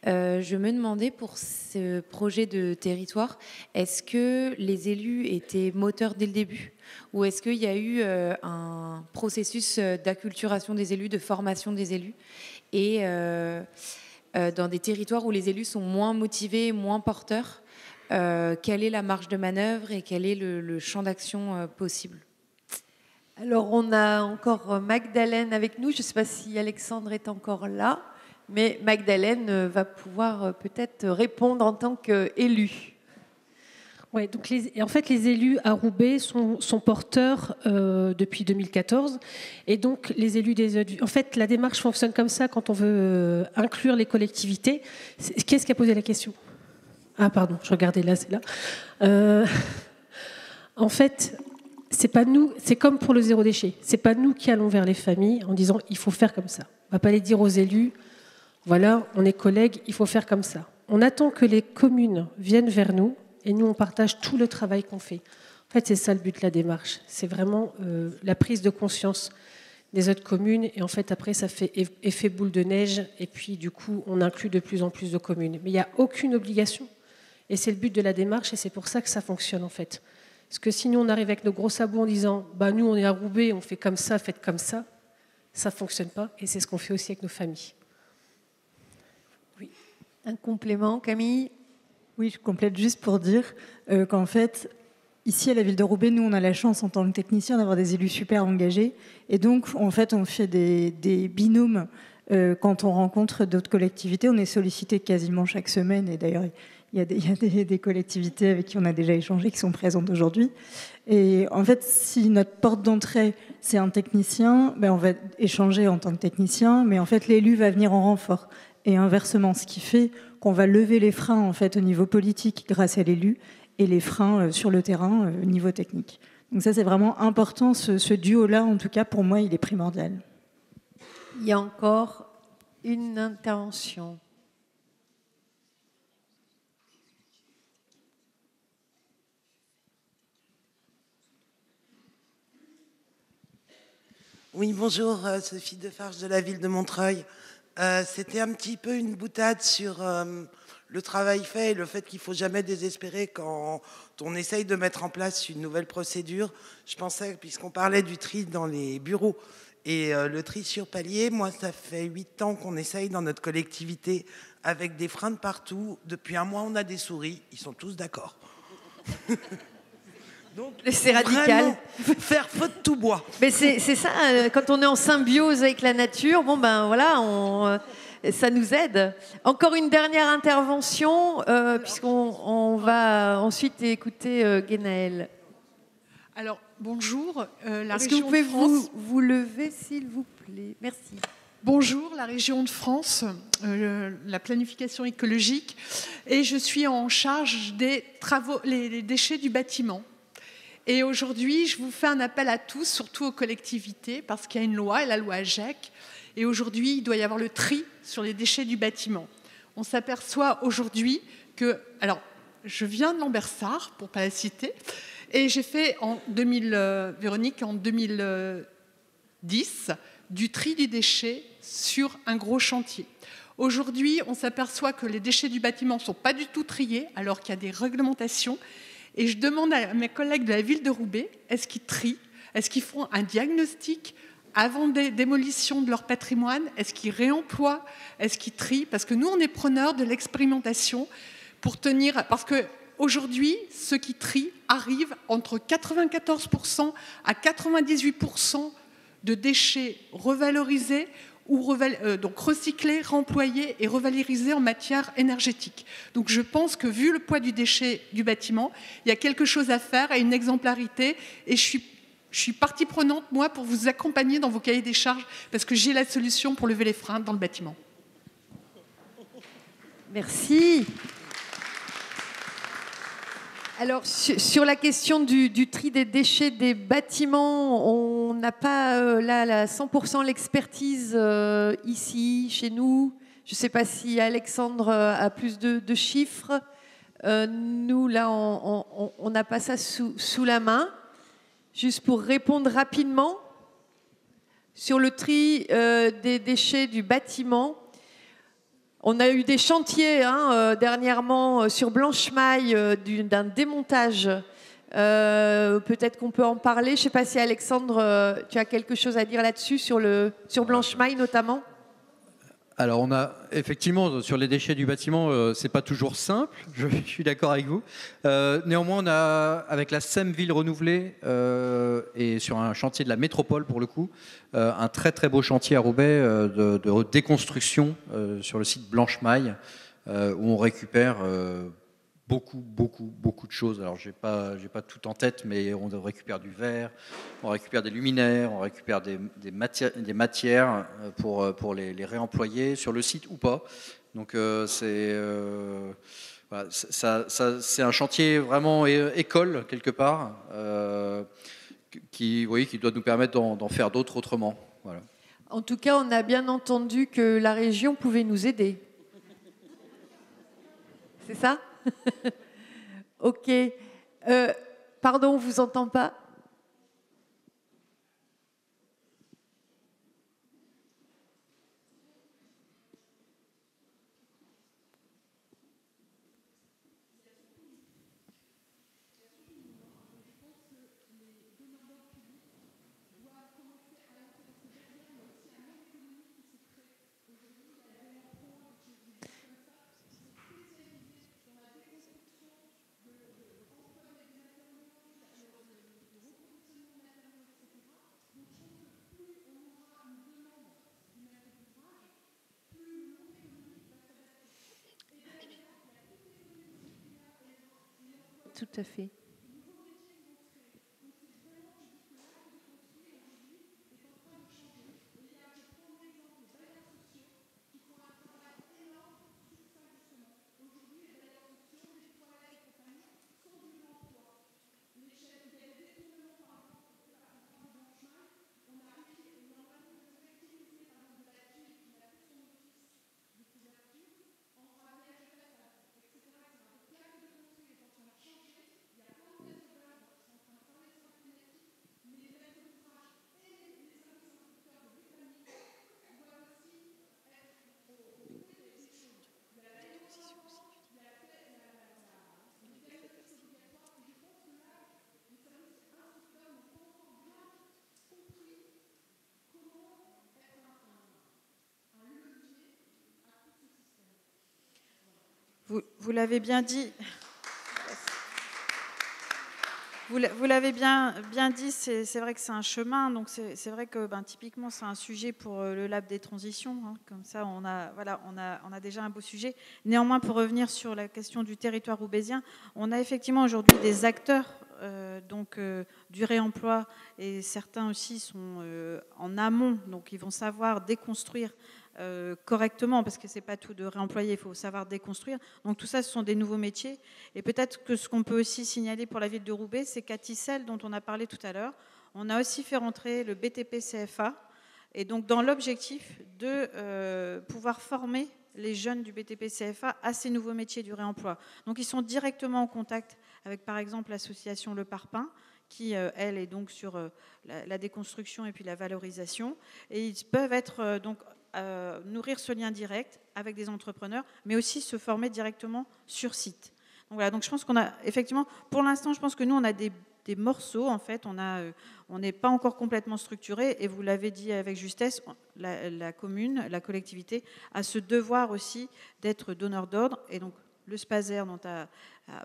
Je me demandais pour ce projet de territoire, est-ce que les élus étaient moteurs dès le début ou est-ce qu'il y a eu un processus d'acculturation des élus, de formation des élus et dans des territoires où les élus sont moins motivés, moins porteurs, quelle est la marge de manœuvre et quel est le champ d'action possible ? Alors, on a encore Magdalène avec nous. Je ne sais pas si Alexandre est encore là, mais Magdalène va pouvoir peut-être répondre en tant qu'élue. Ouais, donc en fait, les élus à Roubaix sont porteurs depuis 2014. Et donc, les élus en fait, la démarche fonctionne comme ça quand on veut inclure les collectivités. Qu'est-ce qui a posé la question ? Ah, pardon, je regardais là, c'est là. En fait... C'est pas nous, c'est comme pour le zéro déchet. C'est pas nous qui allons vers les familles en disant il faut faire comme ça. On va pas les dire aux élus, voilà, on est collègues, il faut faire comme ça. On attend que les communes viennent vers nous et nous on partage tout le travail qu'on fait. En fait, c'est ça le but de la démarche. C'est vraiment la prise de conscience des autres communes et en fait après ça fait effet boule de neige et puis du coup on inclut de plus en plus de communes. Mais il n'y a aucune obligation et c'est le but de la démarche et c'est pour ça que ça fonctionne en fait. Parce que sinon, on arrive avec nos gros sabots en disant bah, « nous, on est à Roubaix, on fait comme ça, faites comme ça ». Ça ne fonctionne pas et c'est ce qu'on fait aussi avec nos familles. Oui. Un complément, Camille ? Oui, je complète juste pour dire qu'en fait, ici à la ville de Roubaix, nous, on a la chance en tant que technicien d'avoir des élus super engagés. Et donc, en fait, on fait des binômes quand on rencontre d'autres collectivités. On est sollicité quasiment chaque semaine et d'ailleurs... Il y a des collectivités avec qui on a déjà échangé qui sont présentes aujourd'hui. Et en fait, si notre porte d'entrée, c'est un technicien, ben on va échanger en tant que technicien, mais en fait, l'élu va venir en renfort. Et inversement, ce qui fait qu'on va lever les freins en fait, au niveau politique grâce à l'élu et les freins sur le terrain au niveau technique. Donc ça, c'est vraiment important. Ce duo-là, en tout cas, pour moi, il est primordial. Il y a encore une intervention. Oui, bonjour, Sophie Defarge de la ville de Montreuil. C'était un petit peu une boutade sur le travail fait et le fait qu'il ne faut jamais désespérer quand on essaye de mettre en place une nouvelle procédure. Je pensais, puisqu'on parlait du tri dans les bureaux et le tri sur palier, moi, ça fait 8 ans qu'on essaye dans notre collectivité avec des freins de partout. Depuis un mois, on a des souris. Ils sont tous d'accord. Donc, c'est radical. Faire feu de tout bois. Mais c'est ça, quand on est en symbiose avec la nature, bon ben voilà, ça nous aide. Encore une dernière intervention, puisqu'on va ensuite écouter Guénaëlle. Alors, bonjour. Est-ce que vous pouvez vous lever, s'il vous plaît ? Merci. Bonjour, la région de France, la planification écologique, et je suis en charge des travaux, les déchets du bâtiment. Et aujourd'hui, je vous fais un appel à tous, surtout aux collectivités, parce qu'il y a une loi, la loi AGEC, et aujourd'hui, il doit y avoir le tri sur les déchets du bâtiment. On s'aperçoit aujourd'hui que... Alors, je viens de Lambersart, pour ne pas la citer, et j'ai fait Véronique, en 2010, du tri du déchet sur un gros chantier. Aujourd'hui, on s'aperçoit que les déchets du bâtiment ne sont pas du tout triés, alors qu'il y a des réglementations. Et je demande à mes collègues de la ville de Roubaix, est-ce qu'ils trient ? Est-ce qu'ils font un diagnostic avant des démolitions de leur patrimoine ? Est-ce qu'ils réemploient ? Est-ce qu'ils trient ? Parce que nous, on est preneurs de l'expérimentation pour tenir... Parce qu'aujourd'hui, ceux qui trient arrivent entre 94% à 98% de déchets revalorisés ou donc recyclés, réemployés et revalorisés en matière énergétique. Donc je pense que vu le poids du déchet du bâtiment, il y a quelque chose à faire, à une exemplarité, et je suis partie prenante, moi, pour vous accompagner dans vos cahiers des charges, parce que j'ai la solution pour lever les freins dans le bâtiment. Merci. Alors, sur la question du tri des déchets des bâtiments, on n'a pas là 100% l'expertise ici, chez nous. Je ne sais pas si Alexandre a plus de chiffres. Nous, là, on n'a pas ça sous la main. Juste pour répondre rapidement, sur le tri des déchets du bâtiment, on a eu des chantiers dernièrement sur Blanchemaille d'un démontage. Peut-être qu'on peut en parler. Je ne sais pas si Alexandre, tu as quelque chose à dire là-dessus, sur Blanchemaille notamment. Alors on a effectivement sur les déchets du bâtiment, c'est pas toujours simple, je suis d'accord avec vous. Néanmoins, on a avec la SEM Ville Renouvelée et sur un chantier de la métropole pour le coup, un très très beau chantier à Roubaix de déconstruction sur le site Blanchemaille où on récupère beaucoup de choses. Alors j'ai pas tout en tête, mais on récupère du verre, on récupère des luminaires, on récupère des matières pour les réemployer sur le site ou pas. Donc c'est un chantier vraiment école quelque part qui doit nous permettre d'en faire d'autres autrement. Voilà. En tout cas, on a bien entendu que la région pouvait nous aider. C'est ça ? Ok. Pardon, on ne vous entend pas ? Tout à fait. Vous l'avez bien dit. Vous l'avez bien dit, c'est vrai que c'est un chemin. Donc c'est vrai que typiquement c'est un sujet pour le Lab des transitions. Comme ça, on a déjà un beau sujet. Néanmoins, pour revenir sur la question du territoire roubaisien, on a effectivement aujourd'hui des acteurs du réemploi et certains aussi sont en amont, donc ils vont savoir déconstruire correctement, parce que c'est pas tout de réemployer, il faut savoir déconstruire. Donc tout ça, ce sont des nouveaux métiers. Et peut-être que ce qu'on peut aussi signaler pour la ville de Roubaix, c'est qu'à Tissel, dont on a parlé tout à l'heure, on a aussi fait rentrer le BTP CFA, et donc dans l'objectif de pouvoir former les jeunes du BTP CFA à ces nouveaux métiers du réemploi. Donc ils sont directement en contact avec par exemple l'association Le Parpaing, qui, elle, est donc sur la déconstruction et puis la valorisation. Et ils peuvent être nourrir ce lien direct avec des entrepreneurs, mais aussi se former directement sur site. Donc voilà, donc je pense qu'on a effectivement, pour l'instant, je pense que nous, on a des morceaux, en fait, on n'est pas encore complètement structuré, et vous l'avez dit avec justesse, la commune, la collectivité, a ce devoir aussi d'être donneur d'ordre, et donc le SPASER dont a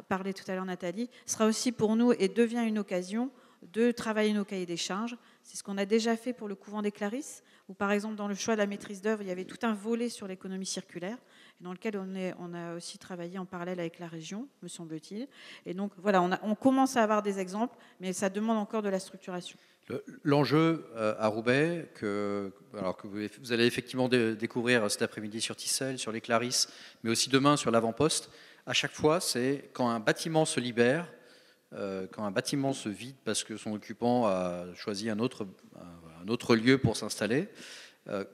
parlé tout à l'heure Nathalie, sera aussi pour nous et devient une occasion de travailler nos cahiers des charges. C'est ce qu'on a déjà fait pour le couvent des Clarisses, où par exemple dans le choix de la maîtrise d'œuvre, il y avait tout un volet sur l'économie circulaire, et dans lequel on a aussi travaillé en parallèle avec la région, me semble-t-il. Et donc voilà, on commence à avoir des exemples, mais ça demande encore de la structuration. L'enjeu à Roubaix, que vous allez effectivement découvrir cet après-midi sur Tissel, sur les Clarisses, mais aussi demain sur l'Avant-Poste, à chaque fois, c'est quand un bâtiment se libère, quand un bâtiment se vide parce que son occupant a choisi un autre lieu pour s'installer,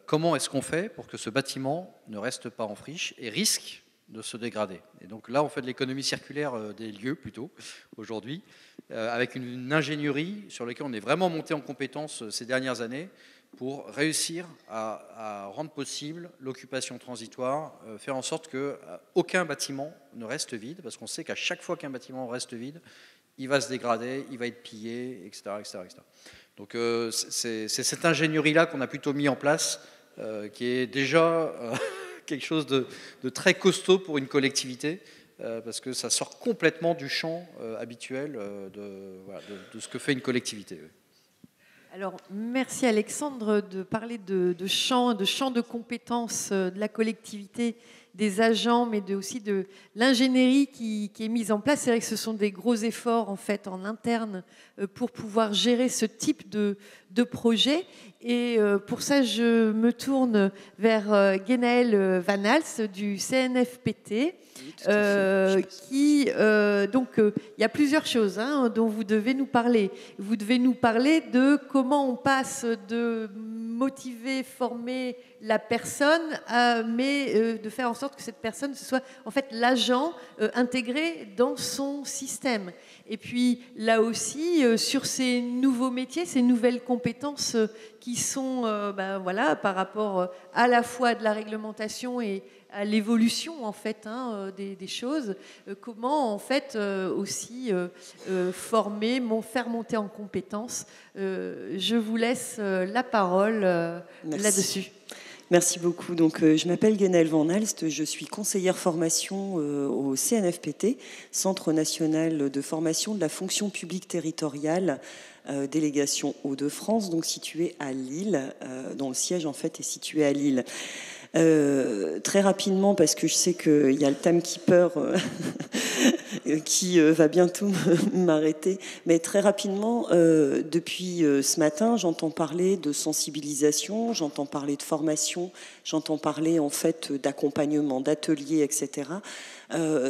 comment est-ce qu'on fait pour que ce bâtiment ne reste pas en friche et risque de se dégrader? Et donc là, on fait de l'économie circulaire des lieux plutôt, aujourd'hui, avec une ingénierie sur laquelle on est vraiment monté en compétence ces dernières années pour réussir à rendre possible l'occupation transitoire, faire en sorte qu'aucun bâtiment ne reste vide, parce qu'on sait qu'à chaque fois qu'un bâtiment reste vide, il va se dégrader, il va être pillé, etc. etc., etc. Donc c'est cette ingénierie-là qu'on a plutôt mis en place, qui est déjà quelque chose de très costaud pour une collectivité, parce que ça sort complètement du champ habituel de ce que fait une collectivité. Alors, merci Alexandre de parler de champ de compétences de la collectivité, des agents, mais aussi de l'ingénierie qui est mise en place. C'est vrai que ce sont des gros efforts en fait en interne pour pouvoir gérer ce type de projet. Et pour ça, je me tourne vers Guénaël Van Hals du CNFPT. Il y a plusieurs choses dont vous devez nous parler. Vous devez nous parler de comment on passe de motiver, former la personne, mais de faire en sorte que cette personne ce soit en fait l'agent intégré dans son système. Et puis là aussi, sur ces nouveaux métiers, ces nouvelles compétences qui sont par rapport à la fois de la réglementation et à l'évolution en fait des choses, comment en fait aussi former, faire monter en compétences. Je vous laisse la parole là-dessus. Merci beaucoup. Donc, je m'appelle Guénaël Van Halst, je suis conseillère formation au CNFPT, Centre national de formation de la fonction publique territoriale, délégation Hauts-de-France, donc située à Lille, dont le siège en fait est situé à Lille. Très rapidement, parce que je sais qu'il y a le timekeeper qui va bientôt m'arrêter, mais très rapidement, depuis ce matin, j'entends parler de sensibilisation, j'entends parler de formation, j'entends parler en fait d'accompagnement, d'ateliers, etc.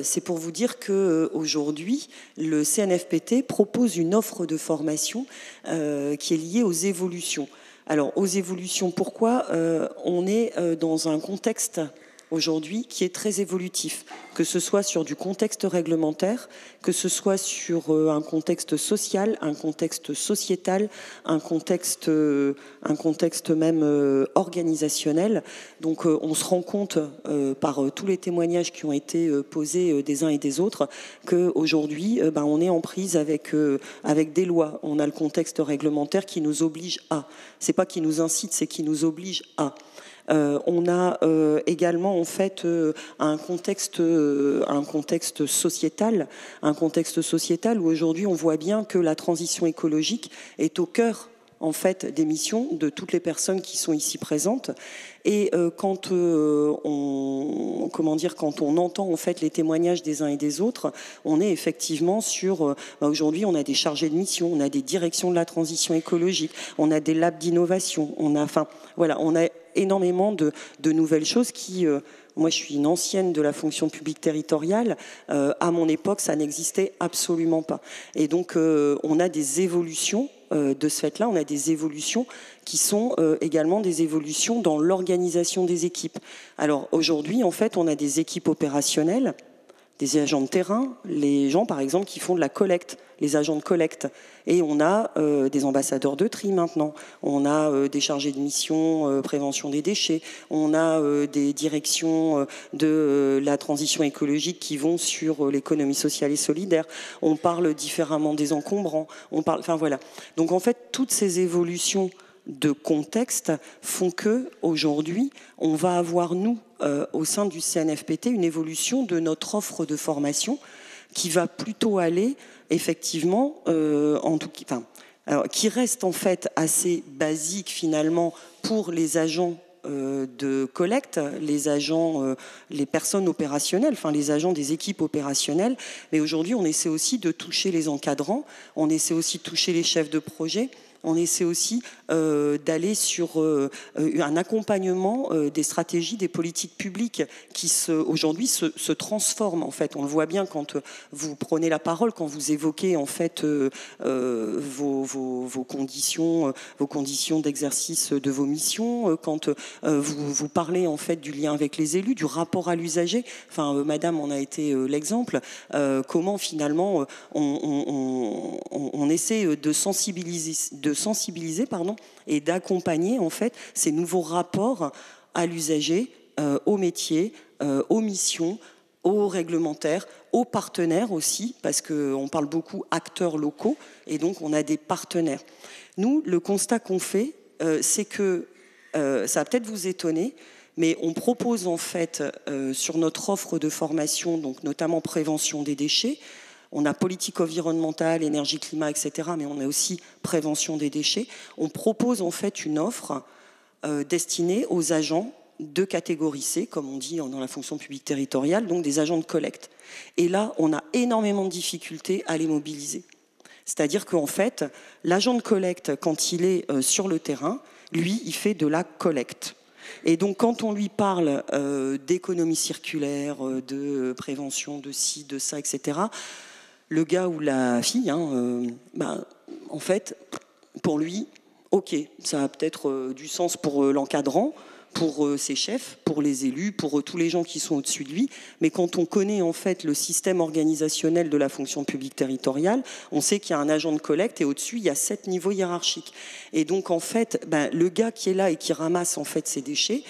C'est pour vous dire qu'aujourd'hui, le CNFPT propose une offre de formation qui est liée aux évolutions. Alors, aux évolutions, pourquoi on est dans un contexte aujourd'hui qui est très évolutif, que ce soit sur du contexte réglementaire, que ce soit sur un contexte social, un contexte sociétal, un contexte même organisationnel. Donc on se rend compte par tous les témoignages qui ont été posés des uns et des autres qu'aujourd'hui on est en prise avec des lois. On a le contexte réglementaire qui nous oblige à. C'est pas qui nous incite, c'est qui nous oblige à. On a également en fait un contexte sociétal où aujourd'hui on voit bien que la transition écologique est au cœur en fait des missions de toutes les personnes qui sont ici présentes. Et quand on entend en fait les témoignages des uns et des autres, on est effectivement sur aujourd'hui on a des chargés de mission, on a des directions de la transition écologique, on a des labs d'innovation, on a énormément de nouvelles choses qui moi, je suis une ancienne de la fonction publique territoriale. À mon époque, ça n'existait absolument pas. Et donc, on a des évolutions de ce fait-là. On a des évolutions qui sont également des évolutions dans l'organisation des équipes. Alors, aujourd'hui, en fait, on a des équipes opérationnelles, des agents de terrain, les gens, par exemple, qui font de la collecte, les agents de collecte. Et on a des ambassadeurs de tri maintenant. On a des chargés de mission, prévention des déchets. On a des directions de la transition écologique qui vont sur l'économie sociale et solidaire. On parle différemment des encombrants. Enfin voilà. Donc en fait, toutes ces évolutions de contexte font que aujourd'hui, on va avoir nous au sein du CNFPT une évolution de notre offre de formation, qui va plutôt aller, effectivement, qui reste en fait assez basique finalement pour les agents de collecte, les agents, les personnes opérationnelles, enfin les agents des équipes opérationnelles. Mais aujourd'hui, on essaie aussi de toucher les encadrants, on essaie aussi de toucher les chefs de projet. On essaie aussi d'aller sur un accompagnement des stratégies, des politiques publiques qui aujourd'hui se transforment. En fait, on le voit bien quand vous prenez la parole, quand vous évoquez en fait vos conditions d'exercice de vos missions, quand vous parlez en fait du lien avec les élus, du rapport à l'usager. Enfin, Madame en a été l'exemple. Comment finalement on essaie de sensibiliser et d'accompagner en fait ces nouveaux rapports à l'usager, au métier, aux missions, aux réglementaires, aux partenaires aussi, parce qu'on parle beaucoup acteurs locaux, et donc on a des partenaires. Nous, le constat qu'on fait, c'est que, ça va peut-être vous étonner, mais on propose en fait sur notre offre de formation, donc notamment prévention des déchets, on a politique environnementale, énergie, climat, etc. Mais on a aussi prévention des déchets. On propose en fait une offre destinée aux agents de catégorie C, comme on dit dans la fonction publique territoriale, donc des agents de collecte. Et là, on a énormément de difficultés à les mobiliser. C'est-à-dire qu'en fait, l'agent de collecte, quand il est sur le terrain, lui, il fait de la collecte. Et donc, quand on lui parle d'économie circulaire, de prévention de ci, de ça, etc., le gars ou la fille, en fait, pour lui, ok, ça a peut-être du sens pour l'encadrant, pour ses chefs, pour les élus, pour tous les gens qui sont au-dessus de lui. Mais quand on connaît en fait le système organisationnel de la fonction publique territoriale, on sait qu'il y a un agent de collecte et au-dessus, il y a 7 niveaux hiérarchiques. Et donc, en fait, le gars qui est là et qui ramasse en fait ces déchets,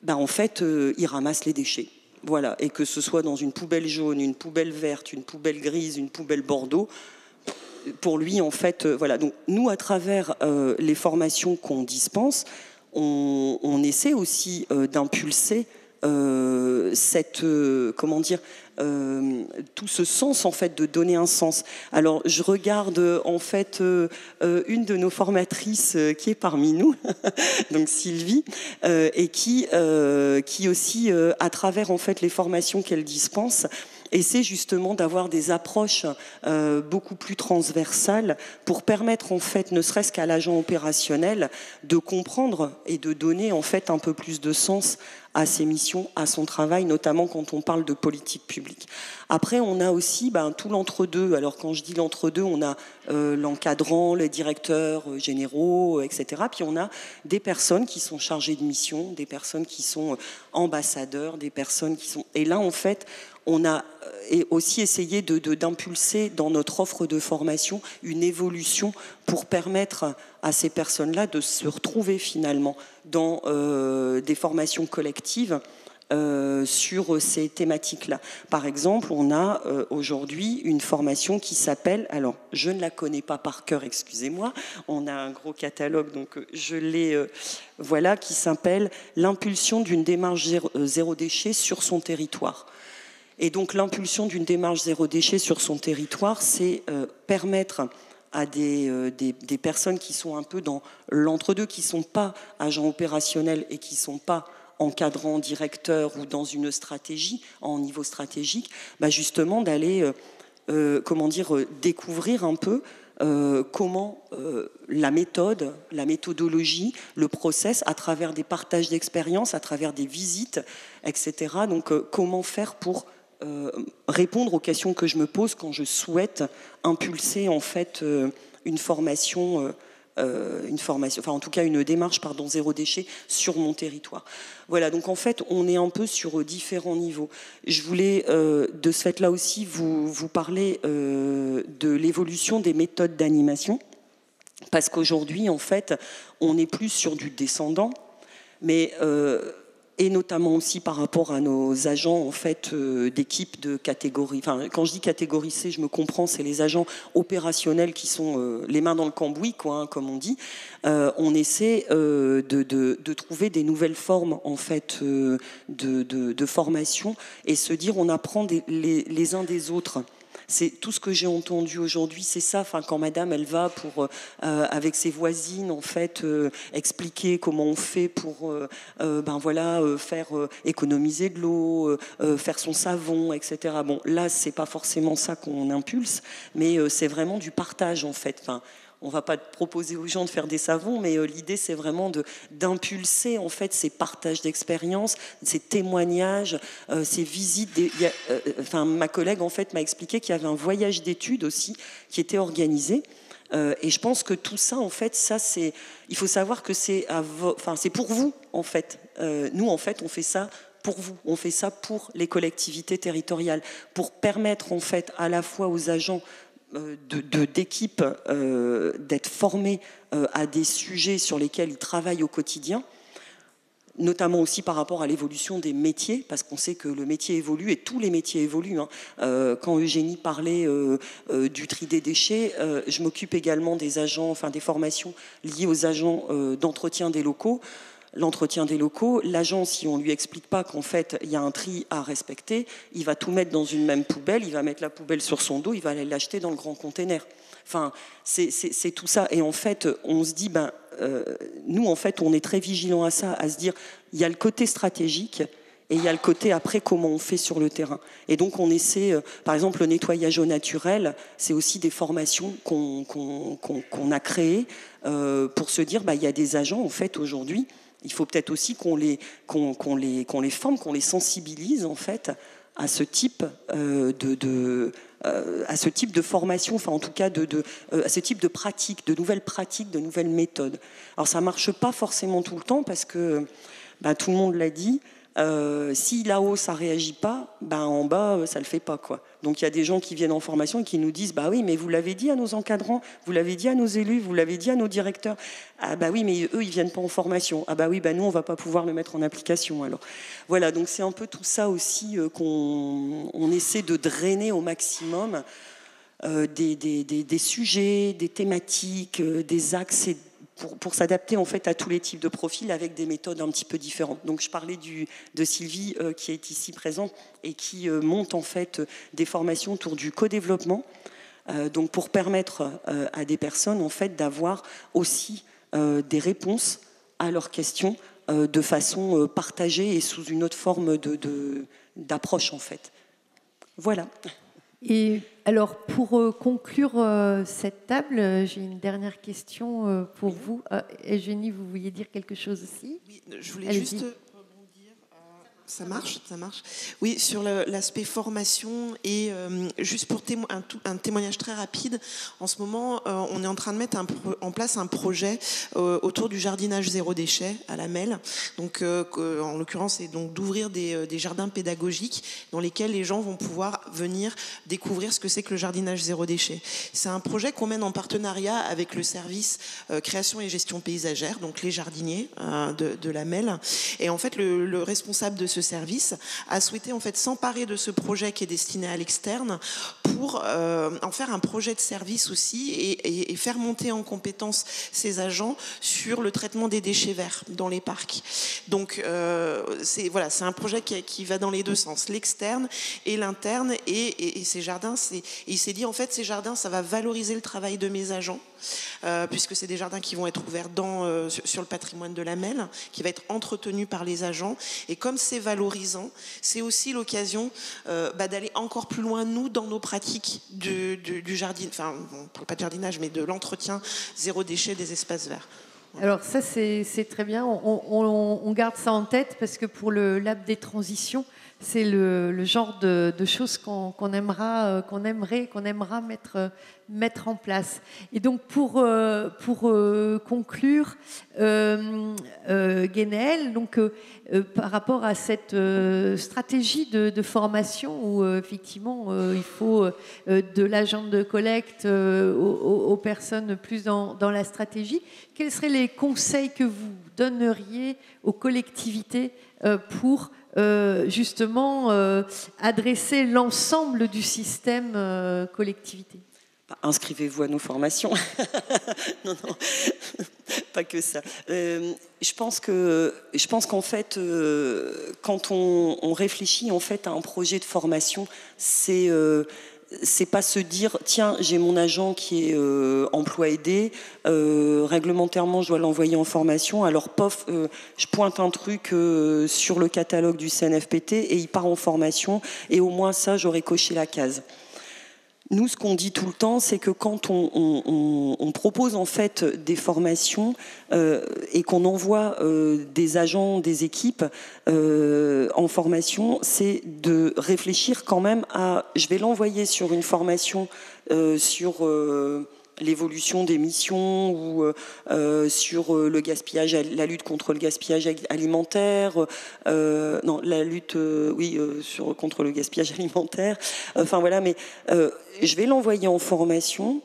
il ramasse les déchets. Voilà, et que ce soit dans une poubelle jaune, une poubelle verte, une poubelle grise, une poubelle bordeaux, pour lui, en fait, voilà. Donc, nous, à travers les formations qu'on dispense, on essaie aussi d'impulser tout ce sens, en fait, de donner un sens. Alors, je regarde, en fait, une de nos formatrices qui est parmi nous, donc Sylvie, et qui aussi, à travers, en fait, les formations qu'elle dispense, essaie justement d'avoir des approches beaucoup plus transversales pour permettre, en fait, ne serait-ce qu'à l'agent opérationnel de comprendre et de donner, en fait, un peu plus de sens à ses missions, à son travail, notamment quand on parle de politique publique. Après, on a aussi tout l'entre-deux. Alors, quand je dis l'entre-deux, on a l'encadrant, les directeurs généraux, etc. Puis, on a des personnes qui sont chargées de mission, des personnes qui sont ambassadeurs, des personnes qui sont... Et là, en fait, on a aussi essayé d'impulser dans notre offre de formation une évolution pour permettre à ces personnes-là de se retrouver finalement dans des formations collectives sur ces thématiques-là. Par exemple, on a aujourd'hui une formation qui s'appelle, alors je ne la connais pas par cœur, excusez-moi, on a un gros catalogue, donc je l'ai, voilà, qui s'appelle l'impulsion d'une démarche zéro déchet sur son territoire. Et donc l'impulsion d'une démarche zéro déchet sur son territoire, c'est permettre à des personnes qui sont un peu dans l'entre-deux, qui ne sont pas agents opérationnels et qui ne sont pas encadrants, directeurs ou dans une stratégie, en niveau stratégique, justement d'aller découvrir un peu comment la méthode, la méthodologie, le process, à travers des partages d'expériences, à travers des visites, etc. Donc comment faire pour répondre aux questions que je me pose quand je souhaite impulser en fait une formation, enfin en tout cas une démarche zéro déchet sur mon territoire. Voilà, donc en fait on est un peu sur différents niveaux. Je voulais de ce fait-là aussi vous parler de l'évolution des méthodes d'animation, parce qu'aujourd'hui en fait on n'est plus sur du descendant, mais et notamment aussi par rapport à nos agents en fait d'équipe de catégorie. Enfin, quand je dis catégorie C, je me comprends, c'est les agents opérationnels qui sont les mains dans le cambouis, comme on dit. On essaie de trouver des nouvelles formes en fait de formation et se dire on apprend les uns des autres. c'est tout ce que j'ai entendu aujourd'hui, c'est ça. Enfin, quand Madame, elle va pour avec ses voisines, en fait, expliquer comment on fait pour, faire économiser de l'eau, faire son savon, etc. Bon, là, c'est pas forcément ça qu'on impulse, mais c'est vraiment du partage, en fait. Enfin, on va pas proposer aux gens de faire des savons, mais l'idée, c'est vraiment d'impulser, en fait, ces partages d'expériences, ces témoignages, ces visites. Ma collègue, en fait, m'a expliqué qu'il y avait un voyage d'études aussi qui était organisé. Et je pense que tout ça, en fait, il faut savoir que c'est pour vous, en fait. Nous, en fait, on fait ça pour vous. On fait pour les collectivités territoriales, pour permettre, en fait, à la fois aux agents d'équipe d'être formés à des sujets sur lesquels ils travaillent au quotidien, notamment aussi par rapport à l'évolution des métiers, parce qu'on sait que le métier évolue et tous les métiers évoluent. Quand Eugénie parlait du tri des déchets, je m'occupe également des formations liées aux agents d'entretien des locaux. L'entretien des locaux, l'agent, si on ne lui explique pas qu'en fait, il y a un tri à respecter, il va tout mettre dans une même poubelle, il va mettre la poubelle sur son dos, il va aller l'acheter dans le grand container. Enfin, c'est tout ça. Et en fait, on se dit, nous, en fait, on est très vigilants à ça, à se dire, il y a le côté stratégique et il y a le côté après comment on fait sur le terrain. Et donc, on essaie, par exemple, le nettoyage au naturel, c'est aussi des formations qu'on a créées pour se dire, il y a des agents, en fait, aujourd'hui, il faut peut-être aussi qu'on les forme, qu'on les sensibilise en fait à ce type à ce type de formation, enfin en tout cas à ce type de pratiques, de nouvelles méthodes. Alors ça marche pas forcément tout le temps parce que tout le monde l'a dit. Si là-haut ça réagit pas, en bas ça le fait pas quoi. Donc il y a des gens qui viennent en formation et qui nous disent oui mais vous l'avez dit à nos encadrants, vous l'avez dit à nos élus, vous l'avez dit à nos directeurs. Ah oui mais eux ils viennent pas en formation. Ah oui nous on va pas pouvoir le mettre en application alors. Voilà donc c'est un peu tout ça aussi qu'on essaie de drainer au maximum des sujets, des thématiques, des axes et pour s'adapter en fait à tous les types de profils avec des méthodes un petit peu différentes. Donc je parlais de Sylvie qui est ici présente et qui monte en fait des formations autour du co-développement, donc pour permettre à des personnes en fait d'avoir aussi des réponses à leurs questions de façon partagée et sous une autre forme d'approche en fait. Voilà. Et alors, pour conclure cette table, j'ai une dernière question pour vous. Eugénie, vous vouliez dire quelque chose aussi ? Oui, je voulais juste rebondir. Ça marche. Oui, sur l'aspect formation et juste pour un témoignage très rapide. En ce moment, on est en train de mettre en place un projet autour du jardinage zéro déchet à la MEL. Donc, en l'occurrence, c'est donc d'ouvrir des jardins pédagogiques dans lesquels les gens vont pouvoir venir découvrir ce que c'est que le jardinage zéro déchet. C'est un projet qu'on mène en partenariat avec le service création et gestion paysagère, donc les jardiniers de la MEL. Et en fait, le responsable de ce service a souhaité en fait s'emparer de ce projet qui est destiné à l'externe pour en faire un projet de service aussi et faire monter en compétence ces agents sur le traitement des déchets verts dans les parcs. Donc c'est un projet qui va dans les deux sens, l'externe et l'interne et ces jardins. Il s'est dit en fait ces jardins ça va valoriser le travail de mes agents puisque c'est des jardins qui vont être ouverts sur le patrimoine de la MEL, qui va être entretenu par les agents et comme c'est valorisant, c'est aussi l'occasion d'aller encore plus loin nous dans nos pratiques du jardin, enfin on ne parle pas de jardinage mais de l'entretien zéro déchet des espaces verts. Alors ça c'est très bien, on garde ça en tête parce que pour le Lab des transitions, c'est le genre de choses qu'on aimera mettre en place. Et donc pour conclure, Guénel, donc par rapport à cette stratégie de formation où effectivement il faut de l'agent de collecte aux personnes plus dans la stratégie, quels seraient les conseils que vous donneriez aux collectivités pour justement adresser l'ensemble du système collectivité? Inscrivez-vous à nos formations. Non, pas que ça. Je pense qu'en fait, quand on réfléchit en fait à un projet de formation, c'est c'est pas se dire tiens, j'ai mon agent qui est emploi aidé, réglementairement je dois l'envoyer en formation, alors pof, je pointe un truc sur le catalogue du CNFPT et il part en formation et au moins ça j'aurais coché la case. Nous, ce qu'on dit tout le temps, c'est que quand on propose en fait des formations et qu'on envoie des agents, des équipes en formation, c'est de réfléchir quand même à, je vais l'envoyer sur une formation sur l'évolution des missions ou sur le gaspillage, la lutte contre le gaspillage alimentaire, non, la lutte, contre le gaspillage alimentaire. Enfin voilà, mais je vais l'envoyer en formation.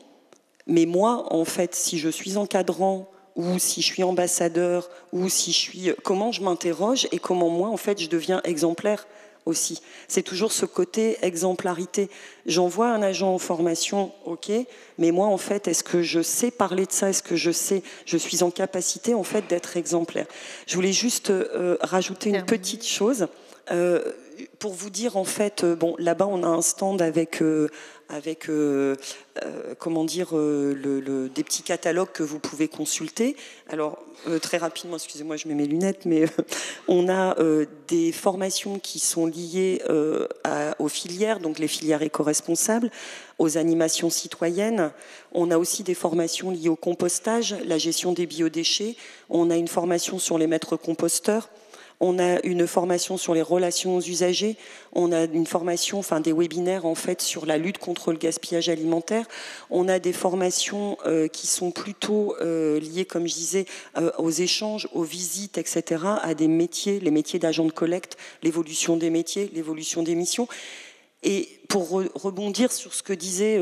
Mais moi, en fait, si je suis encadrant ou si je suis ambassadeur ou si je suis, comment je m'interroge et comment moi, en fait, je deviens exemplaire aussi. C'est toujours ce côté exemplarité. J'envoie un agent en formation, ok, mais moi en fait, est-ce que je sais parler de ça? Est-ce que je suis en capacité en fait d'être exemplaire? Je voulais juste rajouter une petite chose pour vous dire en fait, bon, là-bas on a un stand avec comment dire, des petits catalogues que vous pouvez consulter. Alors, très rapidement, excusez-moi, je mets mes lunettes, mais on a des formations qui sont liées aux filières, donc les filières éco-responsables, aux animations citoyennes. On a aussi des formations liées au compostage, la gestion des biodéchets. On a une formation sur les maîtres composteurs. On a une formation sur les relations aux usagers. On a une formation, enfin des webinaires en fait sur la lutte contre le gaspillage alimentaire. On a des formations qui sont plutôt liées, comme je disais, aux échanges, aux visites, etc., à des métiers, les métiers d'agents de collecte, l'évolution des métiers, l'évolution des missions. Et pour rebondir sur ce que disait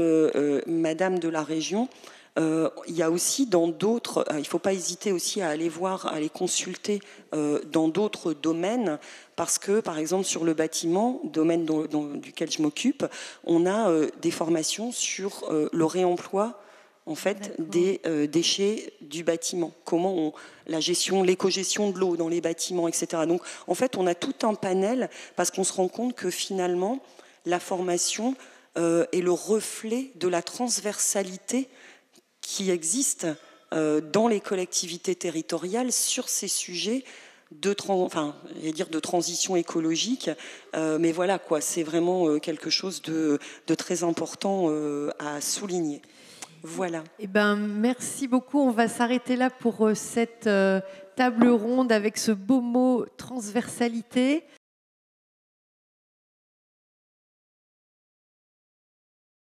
Madame de la Région, il y a aussi dans d'autres, il ne faut pas hésiter aussi à aller voir, à aller consulter dans d'autres domaines, parce que par exemple sur le bâtiment, domaine duquel je m'occupe, on a des formations sur le réemploi en fait des déchets du bâtiment, comment la gestion, l'éco-gestion de l'eau dans les bâtiments, etc. Donc en fait on a tout un panel parce qu'on se rend compte que finalement la formation est le reflet de la transversalité qui existe dans les collectivités territoriales sur ces sujets de transition écologique. Mais voilà, quoi, c'est vraiment quelque chose de très important à souligner. Voilà. Eh ben, merci beaucoup. On va s'arrêter là pour cette table ronde avec ce beau mot transversalité.